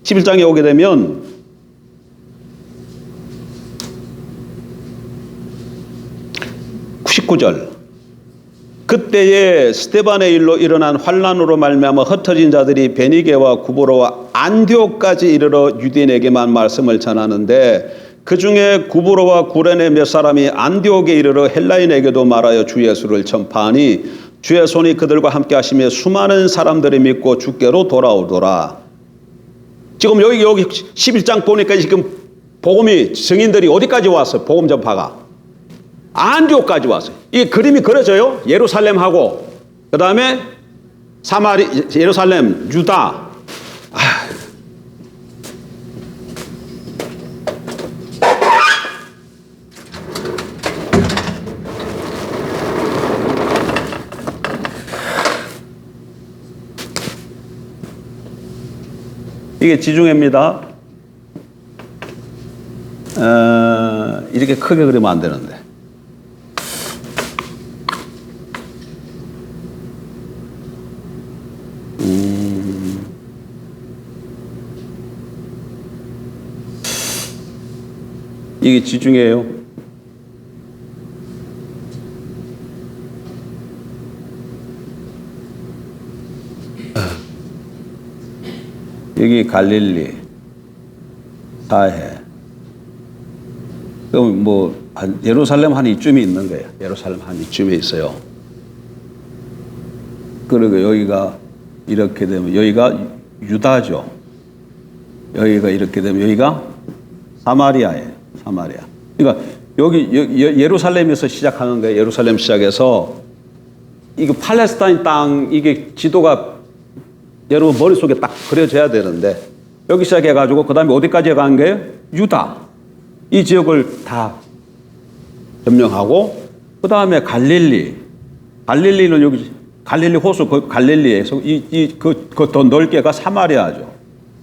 11장에 오게 되면 (19절) 그때에 스데반의 일로 일어난 환난으로 말미암아 흩어진 자들이 베니게와 구브로와 안디옥까지 이르러 유대인에게만 말씀을 전하는데 그 중에 구브로와 구레네 몇 사람이 안디옥에 이르러 헬라인에게도 말하여 주 예수를 전파하니 주의 손이 그들과 함께 하시며 수많은 사람들이 믿고 주께로 돌아오더라. 지금 여기 11장 보니까 지금 복음이 증인들이 어디까지 왔어요? 복음 전파가 안디옥까지 왔어요. 이 그림이 그려져요. 예루살렘하고 그 다음에 예루살렘, 유다. 이게 지중해입니다. 이렇게 크게 그리면 안 되는데. 이게 지중해예요. 여기 갈릴리, 사해. 그럼 뭐 예루살렘 한 이쯤이 있는 거예요. 예루살렘 한 이쯤에 있어요. 그리고 여기가 이렇게 되면 여기가 유다죠. 여기가 이렇게 되면 여기가 사마리아예요. 사마리아. 그러니까 여기 예루살렘에서 시작하는 거예요. 예루살렘 시작해서 이거 팔레스타인 땅 이게 지도가 여러분 머릿속에 딱 그려져야 되는데 여기 시작해가지고 그 다음에 어디까지 간 거예요? 유다. 이 지역을 다 점령하고 그 다음에 갈릴리. 갈릴리는 여기 갈릴리 호수 그 갈릴리에서 더 넓게가 사마리아죠.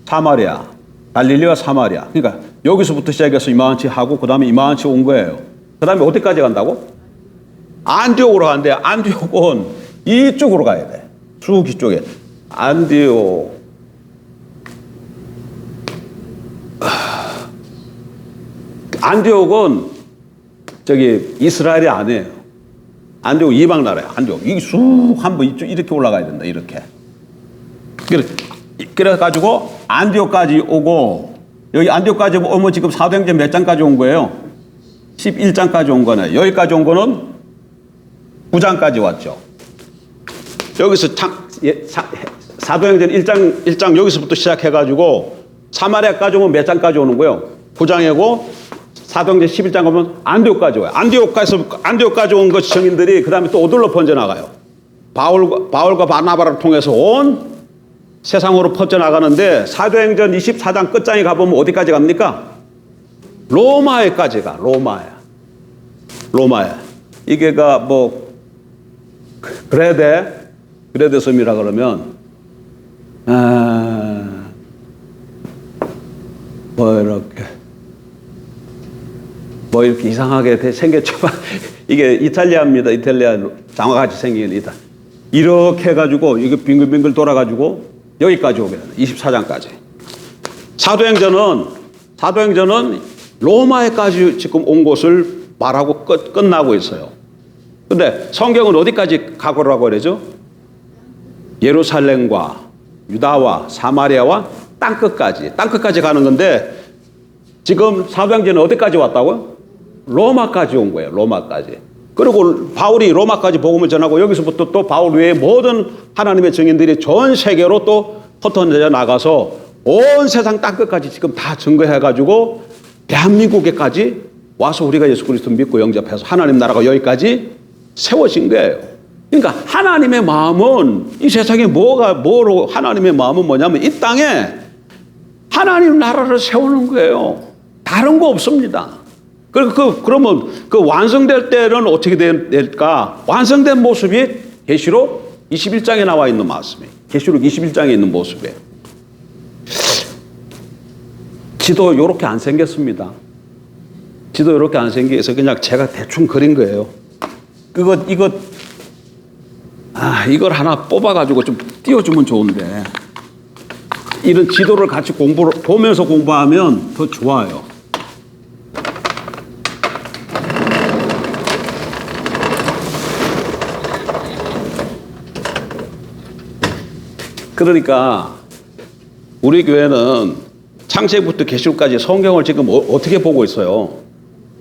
사마리아. 갈릴리와 사마리아. 그러니까 여기서부터 시작해서 이만치 하고 그 다음에 이만치 온 거예요. 그 다음에 어디까지 간다고? 안디옥으로 가는데 안디옥은 이쪽으로 가야 돼. 쭉 이쪽에. 안디옥. 안디옥은 저기 이스라엘이 아니에요. 안디옥 이방 나라야. 안디옥. 이게 쑥 한번 이쪽 이렇게 올라가야 된다. 이렇게. 그래가지고 안디옥까지 오고 여기 안디옥까지 오면 지금 사도행전 몇 장까지 온 거예요? 11장까지 온 거네. 여기까지 온 거는 9장까지 왔죠. 여기서 사도행전 1장 여기서부터 시작해가지고 사마리아까지 오면 몇 장까지 오는 거예요? 9장이고 사도행전 11장 오면 안디옥까지 와요. 안디옥까지 온 것 증인들이 그 다음에 또 어디로 번져나가요? 바울과 바나바를 통해서 온 세상으로 퍼져나가는데 사도행전 24장 끝장에 가보면 어디까지 갑니까? 로마에까지 가. 로마에. 이게가 뭐 그레데 섬이라 그러면 뭐 이렇게 이상하게 생겼지만 이게 이탈리아입니다. 이탈리아 장화같이 생긴 이탈. 이렇게 해가지고 이게 빙글빙글 돌아가지고 여기까지 오게 되는 24장까지. 사도행전은 로마에까지 지금 온 곳을 말하고 끝나고 있어요. 근데 성경은 어디까지 가고라고 그러죠? 예루살렘과 유다와 사마리아와 땅끝까지 가는 건데 지금 사도행전은 어디까지 왔다고요? 로마까지 온 거예요. 로마까지. 그리고 바울이 로마까지 복음을 전하고 여기서부터 또 바울 외에 모든 하나님의 증인들이 전 세계로 또 흩어져 나가서 온 세상 땅끝까지 지금 다 증거해가지고 대한민국에까지 와서 우리가 예수 그리스도 믿고 영접해서 하나님 나라가 여기까지 세워진 거예요. 그러니까 하나님의 마음은 이 세상에 뭐로 하나님의 마음은 뭐냐면 이 땅에 하나님 나라를 세우는 거예요. 다른 거 없습니다. 그러면 그 완성될 때는 어떻게 될까? 완성된 모습이 계시록 21장에 나와 있는 말씀이에요. 계시록 21장에 있는 모습이에요. 지도 이렇게 안 생겼습니다. 지도 이렇게 안 생겨서 그냥 제가 대충 그린 거예요. 이걸 하나 뽑아가지고 좀 띄워주면 좋은데 이런 지도를 같이 보면서 공부하면 더 좋아요. 그러니까 우리 교회는 창세기부터 계시록까지 성경을 지금 어떻게 보고 있어요?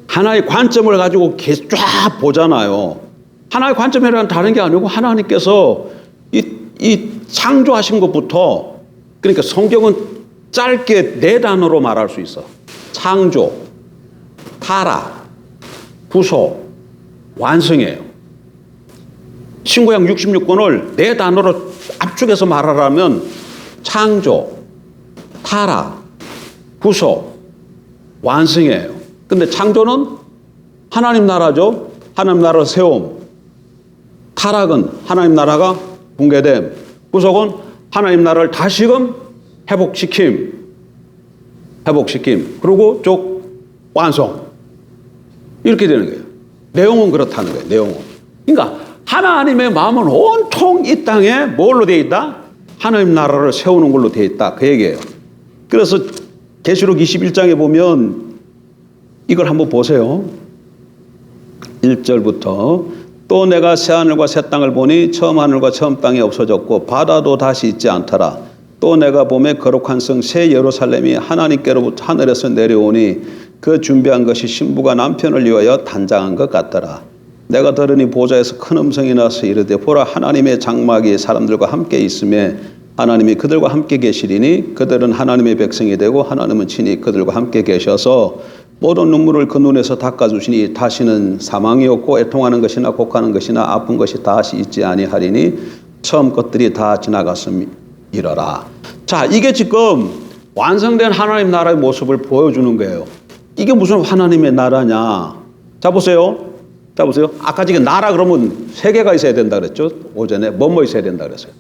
하나의 관점을 가지고 쫙 보잖아요. 하나의 관점이란 다른 게 아니고 하나님께서 이 창조하신 것부터, 그러니까 성경은 짧게 4단어로 말할 수 있어. 창조, 타락, 부소, 완성이에요. 신구약 66권을 4단어로 압축해서 말하라면 창조, 타락, 부소, 완성이에요. 근데 창조는 하나님 나라죠. 하나님 나라 세움. 타락은 하나님 나라가 붕괴됨. 부속은 하나님 나라를 다시금 회복시킴. 그리고 완성. 이렇게 되는 거예요. 내용은 그렇다는 거예요. 내용은. 그러니까 하나님의 마음은 온통 이 땅에 뭘로 되어 있다? 하나님 나라를 세우는 걸로 되어 있다. 그 얘기예요. 그래서 계시록 21장에 보면 이걸 한번 보세요. 1절부터 또 내가 새 하늘과 새 땅을 보니 처음 하늘과 처음 땅이 없어졌고 바다도 다시 있지 않더라. 또 내가 보매 거룩한 성 새 예루살렘이 하나님께로부터 하늘에서 내려오니 그 준비한 것이 신부가 남편을 위하여 단장한 것 같더라. 내가 들으니 보좌에서 큰 음성이 나서 이르되 보라 하나님의 장막이 사람들과 함께 있으며 하나님이 그들과 함께 계시리니 그들은 하나님의 백성이 되고 하나님은 친히 그들과 함께 계셔서 모든 눈물을 그 눈에서 닦아주시니 다시는 사망이 없고 애통하는 것이나 곡하는 것이나 아픈 것이 다시 있지 아니하리니 처음 것들이 다 지나갔음이러라. 자, 이게 지금 완성된 하나님 나라의 모습을 보여주는 거예요. 이게 무슨 하나님의 나라냐? 자, 보세요. 아까 지금 나라 그러면 3개가 있어야 된다 그랬죠? 오전에 뭐뭐 있어야 된다 그랬어요.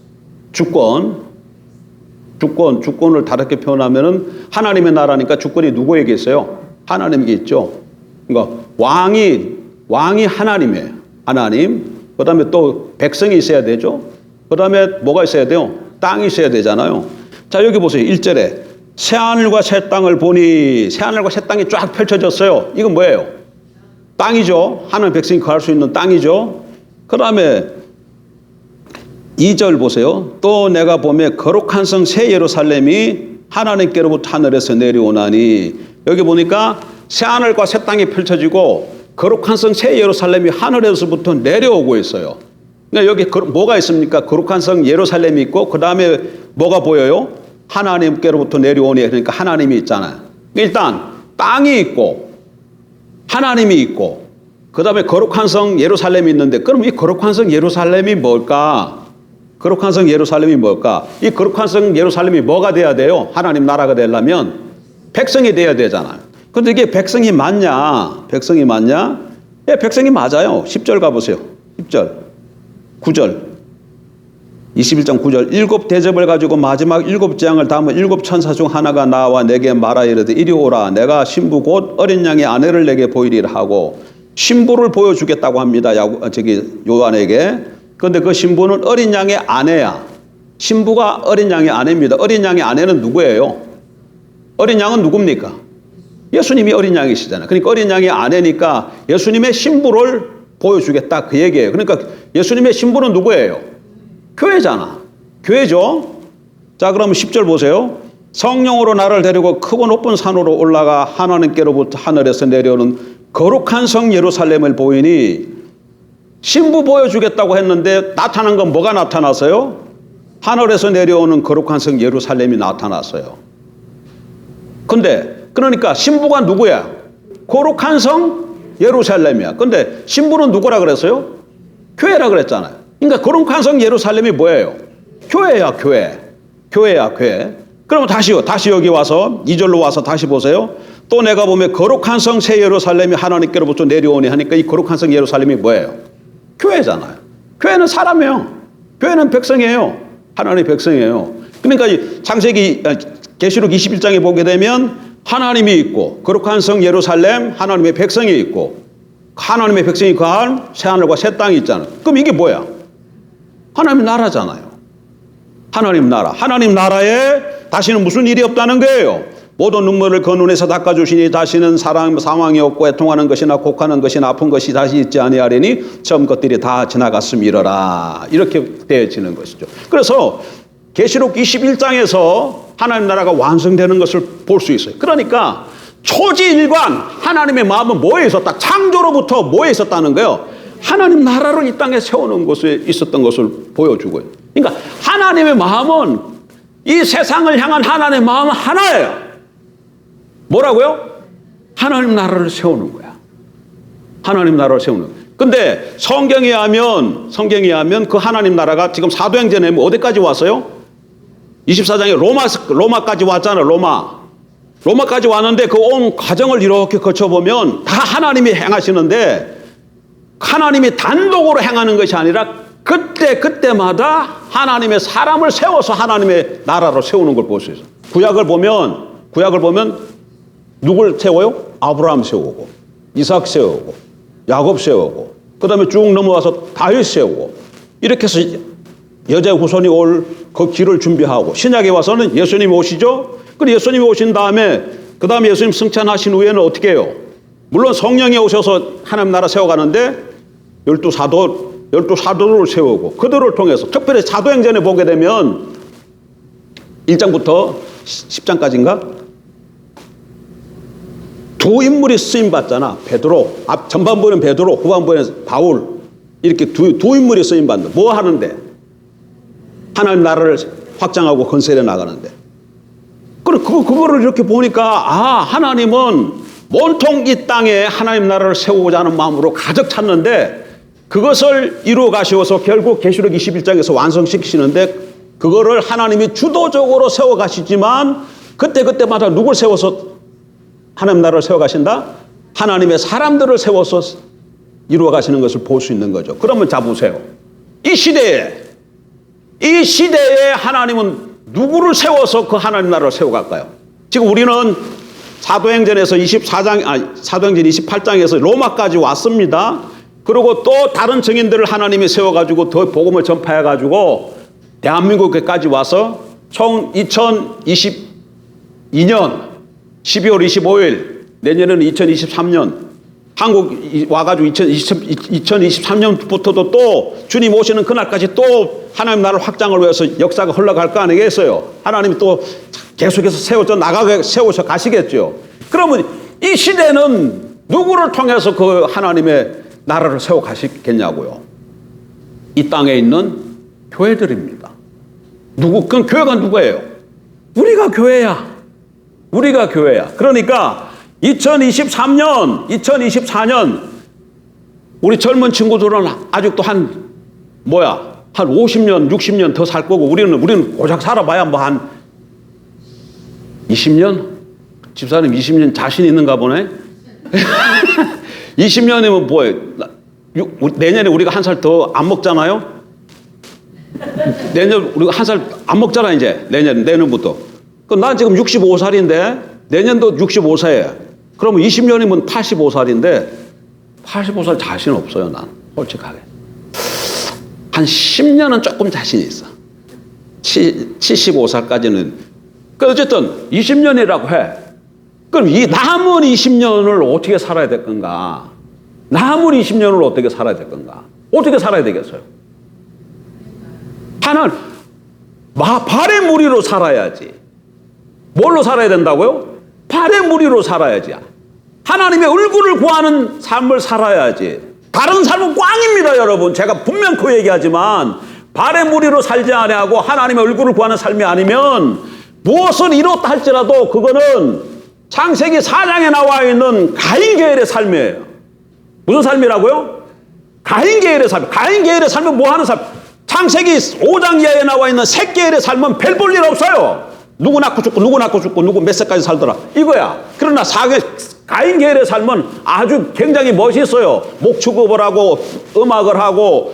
주권을 다르게 표현하면은 하나님의 나라니까 주권이 누구에게 있어요? 하나님에게 있죠. 그러니까 왕이 하나님이에요. 하나님. 그다음에 또 백성이 있어야 되죠. 그다음에 뭐가 있어야 돼요? 땅이 있어야 되잖아요. 자, 여기 보세요. 1절에 새 하늘과 새 땅을 보니 새 하늘과 새 땅이 쫙 펼쳐졌어요. 이건 뭐예요? 땅이죠. 하나님 백성이 거할 수 있는 땅이죠. 그다음에 2절 보세요. 또 내가 보매 거룩한 성 새 예루살렘이 하나님께로부터 하늘에서 내려오나니 여기 보니까 새 하늘과 새 땅이 펼쳐지고 거룩한 성 새 예루살렘이 하늘에서부터 내려오고 있어요. 그러니까 여기 뭐가 있습니까? 거룩한 성 예루살렘이 있고 그 다음에 뭐가 보여요? 하나님께로부터 내려오니 그러니까 하나님이 있잖아요. 일단 땅이 있고 하나님이 있고 그 다음에 거룩한 성 예루살렘이 있는데 그럼 이 거룩한 성 예루살렘이 뭘까? 거룩한 성 예루살렘이 뭘까? 이 거룩한 성 예루살렘이 뭐가 돼야 돼요? 하나님 나라가 되려면 백성이 돼야 되잖아요. 그런데 이게 백성이 맞냐? 예, 백성이 맞아요. 10절 가보세요. 10절, 9절. 21장 9절 일곱 대접을 가지고 마지막 일곱 재앙을 담은 일곱 천사 중 하나가 나와 내게 말하 이르되 이리 오라 내가 신부 곧 어린 양의 아내를 내게 보이리라 하고 신부를 보여주겠다고 합니다. 요한에게. 그런데 그 신부는 어린 양의 아내야. 신부가 어린 양의 아내입니다. 어린 양의 아내는 누구예요? 어린 양은 누굽니까? 예수님이 어린 양이시잖아요. 그러니까 어린 양의 아내니까 예수님의 신부를 보여주겠다 그 얘기예요. 그러니까 예수님의 신부는 누구예요? 교회잖아. 교회죠. 자, 그러면 10절 보세요. 성령으로 나를 데리고 크고 높은 산으로 올라가 하나님께로부터 하늘에서 내려오는 거룩한 성 예루살렘을 보이니 신부 보여주겠다고 했는데 나타난 건 뭐가 나타났어요? 하늘에서 내려오는 거룩한 성 예루살렘이 나타났어요. 근데 그러니까 신부가 누구야? 거룩한 성 예루살렘이야. 근데 신부는 누구라 그랬어요? 교회라 그랬잖아요. 그러니까 거룩한 성 예루살렘이 뭐예요? 교회야, 교회. 교회야, 교회. 그러면 다시 여기 와서 2절로 와서 다시 보세요. 또 내가 보면 거룩한 성 새 예루살렘이 하나님께로부터 내려오니 하니까 이 거룩한 성 예루살렘이 뭐예요? 교회잖아요. 교회는 사람이에요. 교회는 백성이에요. 하나님의 백성이에요. 그러니까 창세기 계시록 21장에 보게 되면 하나님이 있고 거룩한 성 예루살렘 하나님의 백성이 있고 하나님의 백성이 거한 새하늘과 새 땅이 있잖아요. 그럼 이게 뭐야? 하나님 나라잖아요. 하나님 나라. 하나님 나라에 다시는 무슨 일이 없다는 거예요. 모든 눈물을 그 눈에서 닦아주시니 다시는 사망이 없고 애통하는 것이나 곡하는 것이나 아픈 것이 다시 있지 아니하리니 처음 것들이 다 지나갔음이러라. 이렇게 되어지는 것이죠. 그래서 계시록 21장에서 하나님 나라가 완성되는 것을 볼 수 있어요. 그러니까 초지일관 하나님의 마음은 뭐에 있었다? 창조로부터 뭐에 있었다는 거예요? 하나님 나라를 이 땅에 세우는 것에 있었던 것을 보여주고요. 그러니까 하나님의 마음은 이 세상을 향한 하나님의 마음은 하나예요. 뭐라고요? 하나님 나라를 세우는 거야. 하나님 나라를 세우는 거야. 근데 성경에 하면 그 하나님 나라가 지금 사도행전에 어디까지 왔어요? 24장에 로마까지 왔잖아요. 로마까지 왔는데 그 온 과정을 이렇게 거쳐보면 다 하나님이 행하시는데 하나님이 단독으로 행하는 것이 아니라 그때마다 하나님의 사람을 세워서 하나님의 나라를 세우는 걸 볼 수 있어요. 구약을 보면 누굴 세워요? 아브라함 세우고 이삭 세우고 야곱 세우고 그 다음에 쭉 넘어와서 다윗 세우고 이렇게 해서 여자의 후손이 올 그 길을 준비하고 신약에 와서는 예수님이 오시죠. 그리고 예수님이 오신 다음에 그 다음에 예수님 승천하신 후에는 어떻게 해요? 물론 성령이 오셔서 하나님 나라 세워가는데 12사도를 세우고 그들을 통해서 특별히 사도행전에 보게 되면 1장부터 10장까지인가? 두 인물이 쓰임받잖아. 베드로. 전반부는 베드로, 후반부는 바울. 이렇게 두 인물이 쓰임받는. 뭐 하는데? 하나님 나라를 확장하고 건설해 나가는데. 그거를 이렇게 보니까 하나님은 온통 이 땅에 하나님 나라를 세우고자 하는 마음으로 가득 찼는데 그것을 이루어 가시어서 결국 계시록 21장에서 완성시키시는데 그거를 하나님이 주도적으로 세워 가시지만 그때마다 누굴 세워서 하나님 나라를 세워 가신다? 하나님의 사람들을 세워서 이루어 가시는 것을 볼 수 있는 거죠. 그러면 자 보세요. 이 시대에 하나님은 누구를 세워서 그 하나님 나라를 세워갈까요? 지금 우리는 사도행전에서 사도행전 28장에서 로마까지 왔습니다. 그리고 또 다른 증인들을 하나님이 세워가지고 더 복음을 전파해가지고 대한민국에까지 와서 총 2022년 12월 25일 내년에는 2023년 한국 와가지고 2023년부터도 또 주님 오시는 그날까지 또 하나님 나라를 확장을 위해서 역사가 흘러갈 거 아니겠어요? 하나님이 또 계속해서 세우셔 가시겠죠. 그러면 이 시대는 누구를 통해서 그 하나님의 나라를 세워 가시겠냐고요? 이 땅에 있는 교회들입니다. 그럼 교회가 누구예요? 우리가 교회야. 그러니까 2024년 우리 젊은 친구들은 아직도 한 50년, 60년 더 살 거고 우리는 고작 살아봐야 뭐 한 20년? 집사님 20년 자신 있는가 보네? 20년이면 뭐예요? 내년에 우리가 한 살 더 안 먹잖아요? 내년 우리가 한 살 안 먹잖아 이제 내년부터. 그럼 난 지금 65살인데 내년도 65세에 그러면 20년이면 85살인데 85살 자신 없어요 난 솔직하게. 한 10년은 조금 자신이 있어. 75살까지는. 어쨌든 20년이라고 해. 그럼 이 남은 20년을 어떻게 살아야 될 건가? 남은 20년을 어떻게 살아야 될 건가? 어떻게 살아야 되겠어요? 하나는 발의 무리로 살아야지. 뭘로 살아야 된다고요? 발의 무리로 살아야지. 하나님의 얼굴을 구하는 삶을 살아야지. 다른 삶은 꽝입니다, 여러분. 제가 분명 그 얘기하지만 발의 무리로 살지 아니하고 하나님의 얼굴을 구하는 삶이 아니면 무엇을 이뤘다 할지라도 그거는 창세기 4장에 나와 있는 가인 계열의 삶이에요. 무슨 삶이라고요? 가인 계열의 삶. 가인 계열의 삶은 뭐 하는 삶? 창세기 5장 이하에 나와 있는 셋 계열의 삶은 별 볼 일 없어요. 누구 낳고 죽고 누구 낳고 죽고 누구 몇 살까지 살더라 이거야. 그러나 가인 계열의 삶은 아주 굉장히 멋있어요. 목축업을 하고 음악을 하고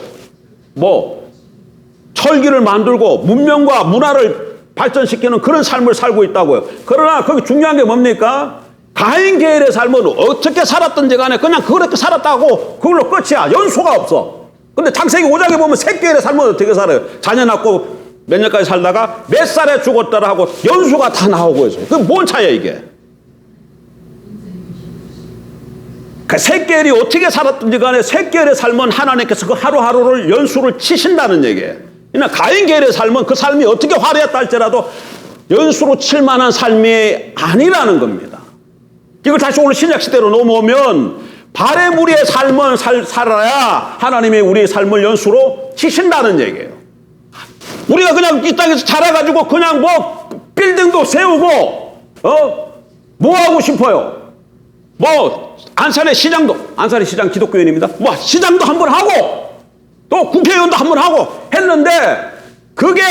뭐 철기를 만들고 문명과 문화를 발전시키는 그런 삶을 살고 있다고요. 그러나 거기 중요한 게 뭡니까? 가인 계열의 삶은 어떻게 살았든지 간에 그냥 그렇게 살았다고 그걸로 끝이야. 연수가 없어. 근데 창세기 5장에 보면 셋 계열의 삶은 어떻게 살아요? 자녀 낳고 몇 년까지 살다가 몇 살에 죽었더라 하고 연수가 다 나오고 있어요. 그게 뭔 차이야 이게? 그 셋 계열이 어떻게 살았든지 간에 셋 계열의 삶은 하나님께서 그 하루하루를 연수를 치신다는 얘기예요. 그러나 가인 계열의 삶은 그 삶이 어떻게 화려했다 할지라도 연수로 칠 만한 삶이 아니라는 겁니다. 이걸 다시 오늘 신약시대로 넘어오면 발의 무리의 삶을 살아야 하나님이 우리의 삶을 연수로 치신다는 얘기예요. 우리가 그냥 이 땅에서 자라가지고 그냥 뭐 빌딩도 세우고 뭐 하고 싶어요? 뭐 안산의 시장 기독교인입니다. 뭐 시장도 한번 하고 또 국회의원도 한번 하고 했는데 그게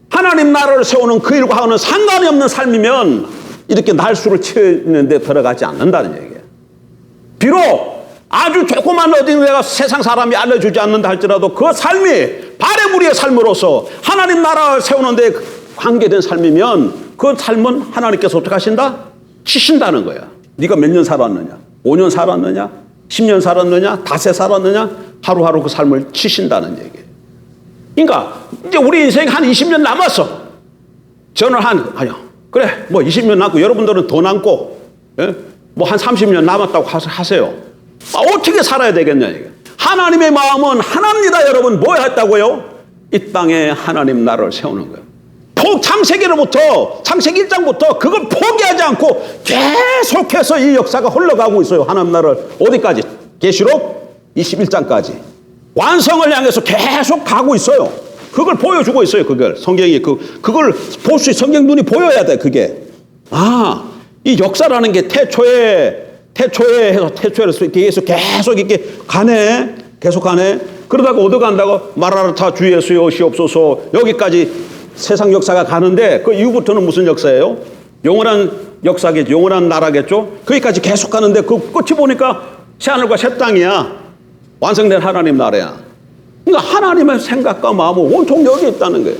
하나님 나라를 세우는 그 일과 하고는 상관이 없는 삶이면 이렇게 날수를 치는 데 들어가지 않는다는 얘기예요. 비록 아주 조그만 어딘가가 세상 사람이 알려주지 않는다 할지라도 그 삶이 발의 무리의 삶으로서 하나님 나라를 세우는 데 관계된 삶이면 그 삶은 하나님께서 어떻게 하신다? 치신다는 거야. 네가 몇 년 살았느냐? 5년 살았느냐? 10년 살았느냐? 닷새 살았느냐? 하루하루 그 삶을 치신다는 얘기예요. 그러니까 이제 우리 인생 한 20년 남았어. 저는 그래 뭐 20년 남고 여러분들은 더 남고 뭐 한 30년 남았다고 하세요. 어떻게 살아야 되겠냐 이게. 하나님의 마음은 하나입니다. 여러분 뭐 했다고요? 이 땅에 하나님 나라를 세우는 거예요. 창세기 1장부터 그걸 포기하지 않고 계속해서 이 역사가 흘러가고 있어요. 하나님 나라를 어디까지? 계시록 21장까지 완성을 향해서 계속 가고 있어요. 그걸 보여주고 있어요. 그걸 성경이 그걸 볼 수 성경 눈이 보여야 돼. 그게 이 역사라는 게 태초에 계속 이렇게 가네. 계속 가네. 그러다가 어디 간다고? 마라나타 주 예수여 오시옵소서. 여기까지 세상 역사가 가는데 그 이후부터는 무슨 역사예요? 영원한 역사겠죠. 영원한 나라겠죠. 거기까지 계속 가는데 그 끝이 보니까 새하늘과 새 땅이야. 완성된 하나님 나라야. 그러니까 하나님의 생각과 마음은 온통 여기 있다는 거예요.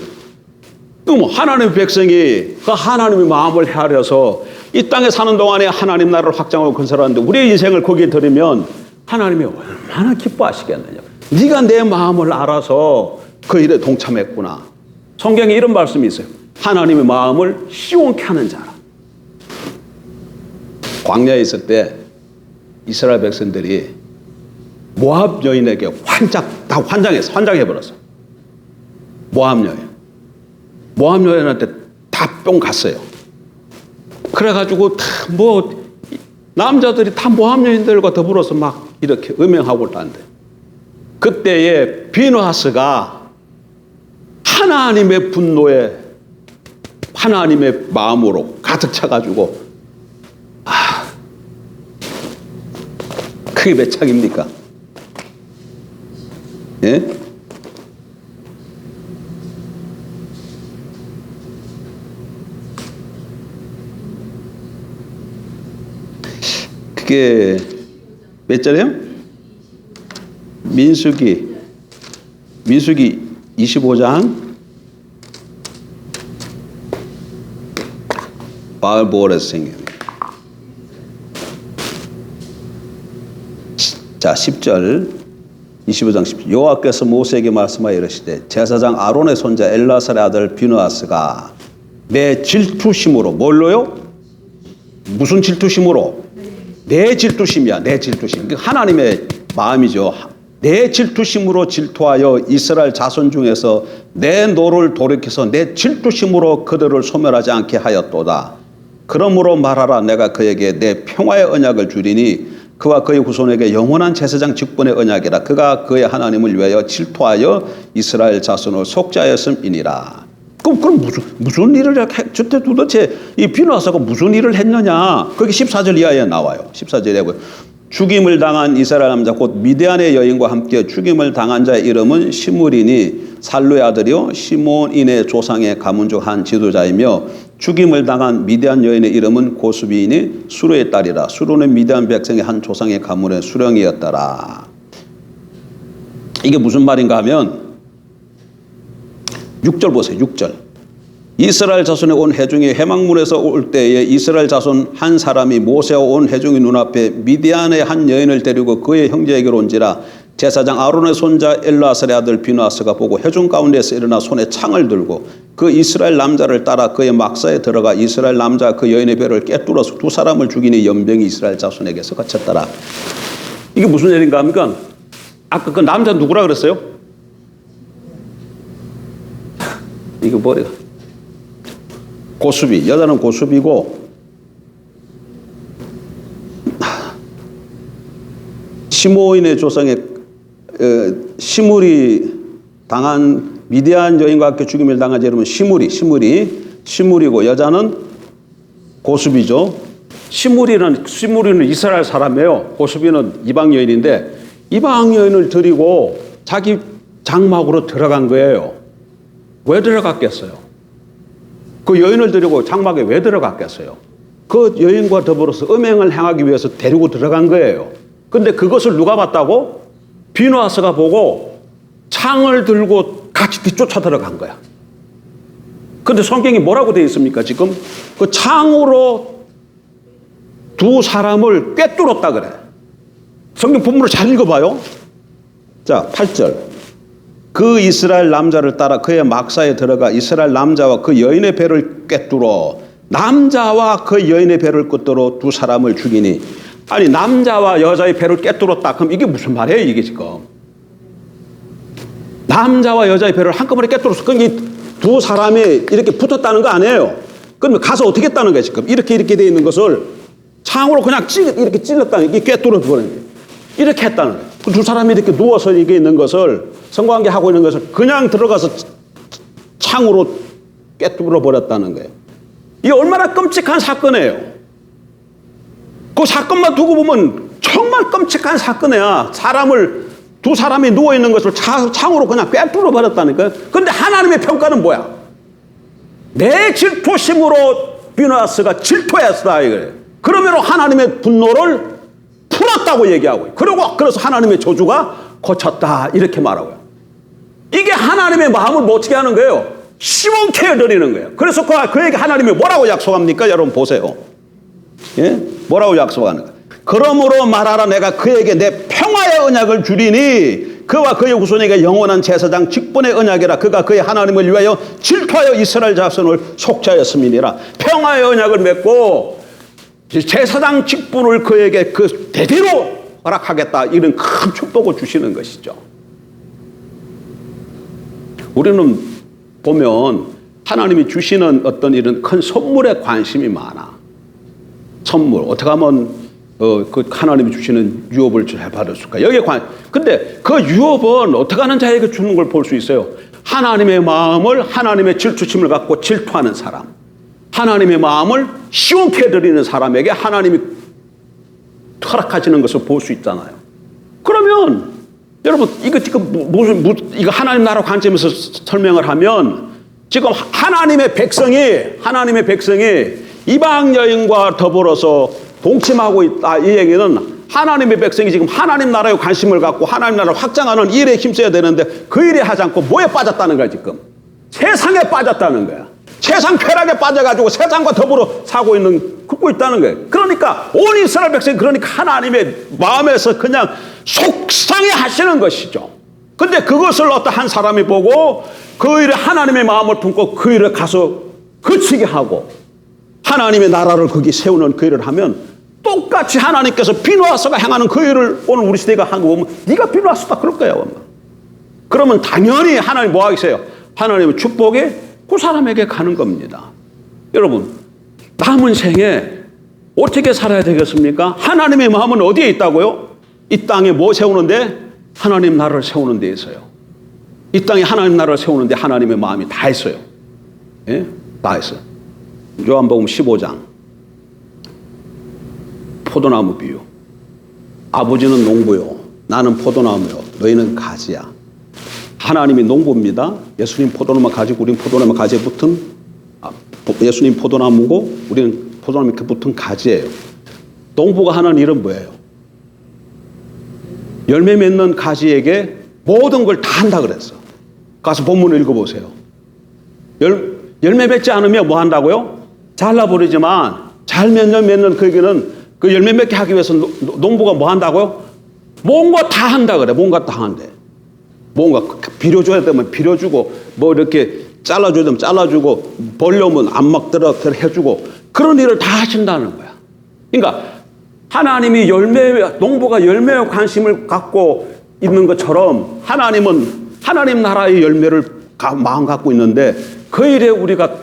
그럼 하나님의 백성이 그 하나님의 마음을 헤아려서 이 땅에 사는 동안에 하나님 나라를 확장하고 건설하는데 우리의 인생을 거기에 들이면 하나님이 얼마나 기뻐하시겠느냐. 네가 내 마음을 알아서 그 일에 동참했구나. 성경에 이런 말씀이 있어요. 하나님의 마음을 시원케 하는 자라. 광야에 있을 때 이스라엘 백성들이 모압 여인에게 환장해버렸어. 모압 여인한테 다 뿅 갔어요. 그래가지고 남자들이 다 모압 여인들과 더불어서 막 이렇게 음행하고 있다는데 그때에 비느하스가 하나님의 분노에 하나님의 마음으로 가득 차가지고 그게 몇 창입니까? 예? 그게 몇 절이에요? 민수기 25장 바알보올에서 생긴. 자, 10절 25장 10절 여호와께서 모세에게 말씀하여 이르시되 제사장 아론의 손자 엘라살의 아들 비느하스가 내 질투심으로 뭘로요? 무슨 질투심으로? 내 질투심이야. 내 질투심. 하나님의 마음이죠. 내 질투심으로 질투하여 이스라엘 자손 중에서 내 노를 돌이켜서 내 질투심으로 그들을 소멸하지 않게 하였도다. 그러므로 말하라. 내가 그에게 내 평화의 언약을 주리니 그와 그의 후손에게 영원한 제사장 직분의 언약이라. 그가 그의 하나님을 위하여 질투하여 이스라엘 자손을 속죄하였음이니라. 그럼 무슨 일을 도대체 이 비느하스가 무슨 일을 했느냐? 거기 14절 이하에 나와요. 14절에 죽임을 당한 이스라엘 남자 곧 미디안의 여인과 함께 죽임을 당한 자의 이름은 시므리니 살루의 아들이요 시몬인의 조상의 가문 중 한 지도자이며 죽임을 당한 미디안 여인의 이름은 고수비이니 수르의 딸이라. 수르는 미디안 백성의 한 조상의 가문의 수령이었더라. 이게 무슨 말인가 하면 6절 보세요. 6절. 이스라엘 자손의 온 회중이 해망문에서 올 때에 이스라엘 자손 한 사람이 모세와 온 회중의 눈앞에 미디안의 한 여인을 데리고 그의 형제에게로 온지라. 제사장 아론의 손자 엘라살의 아들 비느하스가 보고 회중 가운데서 일어나 손에 창을 들고 그 이스라엘 남자를 따라 그의 막사에 들어가 이스라엘 남자 그 여인의 배를 꿰뚫어서 두 사람을 죽이니 연병이 이스라엘 자손에게서 그쳤더라. 이게 무슨 일인가 합니까? 아까 그 남자 누구라 그랬어요? 이거 뭐래요? 고수비. 여자는 고수비고 시므온의 조상의 시므리 당한 미디안 여인과 함께 죽임을 당한 자 이름은 시므리고 여자는 고수비죠. 시므리는 이스라엘 사람이에요. 고수비는 이방 여인인데 이방 여인을 데리고 자기 장막으로 들어간 거예요. 왜 들어갔겠어요? 그 여인을 데리고 장막에 왜 들어갔겠어요? 그 여인과 더불어서 음행을 행하기 위해서 데리고 들어간 거예요. 근데 그것을 누가 봤다고? 비느하스가 보고 창을 들고 같이 뒤쫓아 들어간 거야. 근데 성경이 뭐라고 되어 있습니까? 지금 그 창으로 두 사람을 꿰뚫었다 그래. 성경 본문을 잘 읽어봐요. 자, 8절. 그 이스라엘 남자를 따라 그의 막사에 들어가 이스라엘 남자와 그 여인의 배를 꿰뚫어 남자와 그 여인의 배를 꿰뚫어 두 사람을 죽이니. 아니 남자와 여자의 배를 꿰뚫었다. 그럼 이게 무슨 말이에요? 이게 지금 남자와 여자의 배를 한꺼번에 꿰뚫었어. 그럼 이 두 사람이 이렇게 붙었다는 거 아니에요? 그러면 가서 어떻게 했다는 거예요? 지금 이렇게 되어 있는 것을 창으로 그냥 이렇게 찔렀다는 게 꿰뚫어 버리는 거예요. 이렇게 했다는 거예요. 그 두 사람이 이렇게 누워서 이게 있는 것을 성관계 하고 있는 것을 그냥 들어가서 창으로 꿰뚫어 버렸다는 거예요. 이게 얼마나 끔찍한 사건이에요. 그 사건만 두고 보면 정말 끔찍한 사건이야. 두 사람이 누워 있는 것을 창으로 그냥 꿰뚫어 버렸다니까요. 그런데 하나님의 평가는 뭐야? 내 질투심으로 비느하스가 질투했다 이거예요. 그러므로 하나님의 분노를 풀었다고 얘기하고 그래서 하나님의 저주가 고쳤다 이렇게 말하고요. 이게 하나님의 마음을 어떻게 하는 거예요? 시원케 해드리는 거예요. 그래서 그에게 하나님이 뭐라고 약속합니까? 여러분 보세요. 예? 뭐라고 약속하는 거예요? 그러므로 말하라. 내가 그에게 내 평화의 언약을 주리니 그와 그의 후손에게 영원한 제사장 직분의 언약이라. 그가 그의 하나님을 위하여 질투하여 이스라엘 자손을 속죄하였음이니라. 평화의 언약을 맺고 제사장 직분을 그에게 그 대대로 허락하겠다. 이런 큰 축복을 주시는 것이죠. 우리는 보면 하나님이 주시는 어떤 이런 큰 선물에 관심이 많아. 선물. 어떻게 하면 그 하나님이 주시는 유업을 잘 받을 수 있을까? 여기에 근데 그 유업은 어떻게 하는 자에게 주는 걸 볼 수 있어요. 하나님의 마음을 하나님의 질투심을 갖고 질투하는 사람. 하나님의 마음을 시원케 해드리는 사람에게 하나님이 허락하시는 것을 볼 수 있잖아요. 그러면 여러분 이거 지금 이거 하나님 나라 관점에서 설명을 하면 지금 하나님의 백성이 이방 여인과 더불어서 동침하고 있다. 이 얘기는 하나님의 백성이 지금 하나님 나라에 관심을 갖고 하나님 나라를 확장하는 일에 힘써야 되는데 그 일에 하지 않고 뭐에 빠졌다는 거야 지금? 세상에 빠졌다는 거야. 세상 쾌락에 빠져가지고 세상과 더불어 걷고 있다는 거예요. 그러니까 온 이스라엘 백성이 그러니까 하나님의 마음에서 그냥 속상해 하시는 것이죠. 근데 그것을 어떤 한 사람이 보고 그 일에 하나님의 마음을 품고 그 일을 가서 그치게 하고 하나님의 나라를 거기 세우는 그 일을 하면 똑같이 하나님께서 비누아스가 행하는 그 일을 오늘 우리 시대가 하는 거 보면 네가 비누아스다 그럴 거예요. 그러면 당연히 하나님 뭐 하겠어요? 하나님의 축복이 그 사람에게 가는 겁니다. 여러분 남은 생에 어떻게 살아야 되겠습니까? 하나님의 마음은 어디에 있다고요? 이 땅에 뭐 세우는데? 하나님 나라를 세우는 데 있어요. 이 땅에 하나님 나라를 세우는데 하나님의 마음이 다 있어요. 예? 다 있어요. 요한복음 15장 포도나무 비유. 아버지는 농부요 나는 포도나무요 너희는 가지야. 하나님이 농부입니다. 예수님 포도나무 가지고 우리는 포도나무 가지에 붙은 예수님 포도나무고 우리는 포도나무에 붙은 가지예요. 농부가 하는 일은 뭐예요? 열매 맺는 가지에게 모든 걸 다 한다 그랬어. 가서 본문을 읽어보세요. 열매 맺지 않으면 뭐 한다고요? 잘라버리지만 잘 맺는 그에게는 그 열매 맺게 하기 위해서 농부가 뭐 한다고요? 뭔가 다 한다 그래. 뭔가 다 한대. 뭔가 빌어줘야 되면 빌어주고 뭐 이렇게 잘라줘야 되면 잘라주고 벌려면 안 먹도록 해주고 그런 일을 다 하신다는 거야. 그러니까 하나님이 농부가 열매에 관심을 갖고 있는 것처럼 하나님은 하나님 나라의 열매를 마음 갖고 있는데 그 일에 우리가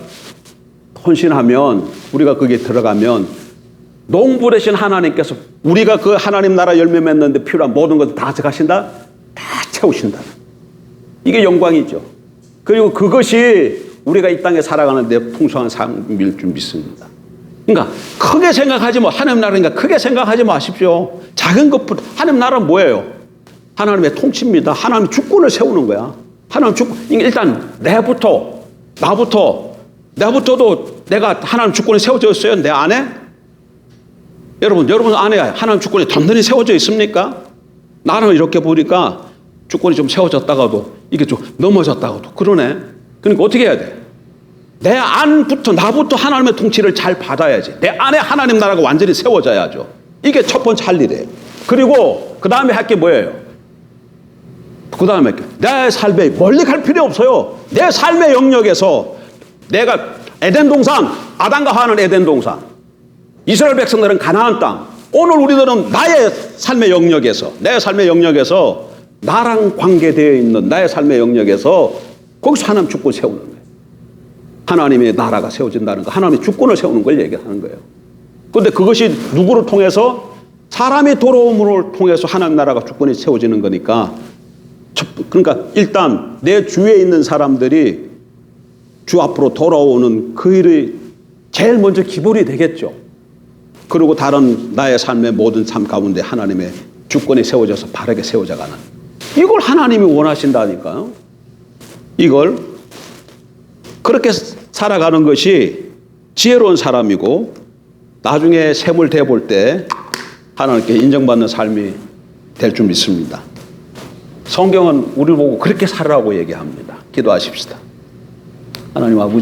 헌신하면 우리가 거기에 들어가면 농부 되신 하나님께서 우리가 그 하나님 나라 열매 맺는데 필요한 모든 것을 다 가져가신다? 다 채우신다. 이게 영광이죠. 그리고 그것이 우리가 이 땅에 살아가는데 풍성한 삶일 줄 믿습니다. 그러니까 크게 생각하지 마. 하나님 나라니까 크게 생각하지 마십시오. 작은 것부터. 하나님 나라는 뭐예요? 하나님의 통치입니다. 하나님 주권을 세우는 거야. 하나님 주권. 일단 나부터도 내가 하나님 주권이 세워져 있어요. 내 안에? 여러분 안에 하나님 주권이 든든히 세워져 있습니까? 나는 이렇게 보니까 주권이 좀 세워졌다가도 이게 좀 넘어졌다가도 그러네. 그러니까 어떻게 해야 돼? 내 안부터 나부터 하나님의 통치를 잘 받아야지. 내 안에 하나님 나라가 완전히 세워져야죠. 이게 첫 번째 할 일이에요. 그리고 그 다음에 할 게 뭐예요? 그 다음에 내 삶에 멀리 갈 필요 없어요. 내 삶의 영역에서 내가 에덴 동산, 아담과 하와는 에덴 동산, 이스라엘 백성들은 가나안 땅. 오늘 우리들은 나의 삶의 영역에서 나랑 관계되어 있는 나의 삶의 영역에서 거기서 하나님 주권 세우는 거예요. 하나님의 나라가 세워진다는 거, 하나님의 주권을 세우는 걸 얘기하는 거예요. 그런데 그것이 누구를 통해서? 사람의 돌아옴을 통해서 하나님 나라가 주권이 세워지는 거니까. 그러니까 일단 내 주위에 있는 사람들이 주 앞으로 돌아오는 그 일이 제일 먼저 기본이 되겠죠. 그리고 다른 나의 삶의 모든 삶 가운데 하나님의 주권이 세워져서 바르게 세워져가는, 이걸 하나님이 원하신다니까요. 이걸 그렇게 살아가는 것이 지혜로운 사람이고 나중에 셈을 대볼 때 하나님께 인정받는 삶이 될 줄 믿습니다. 성경은 우리를 보고 그렇게 살으라고 얘기합니다. 기도하십시다. 하나님 아버지,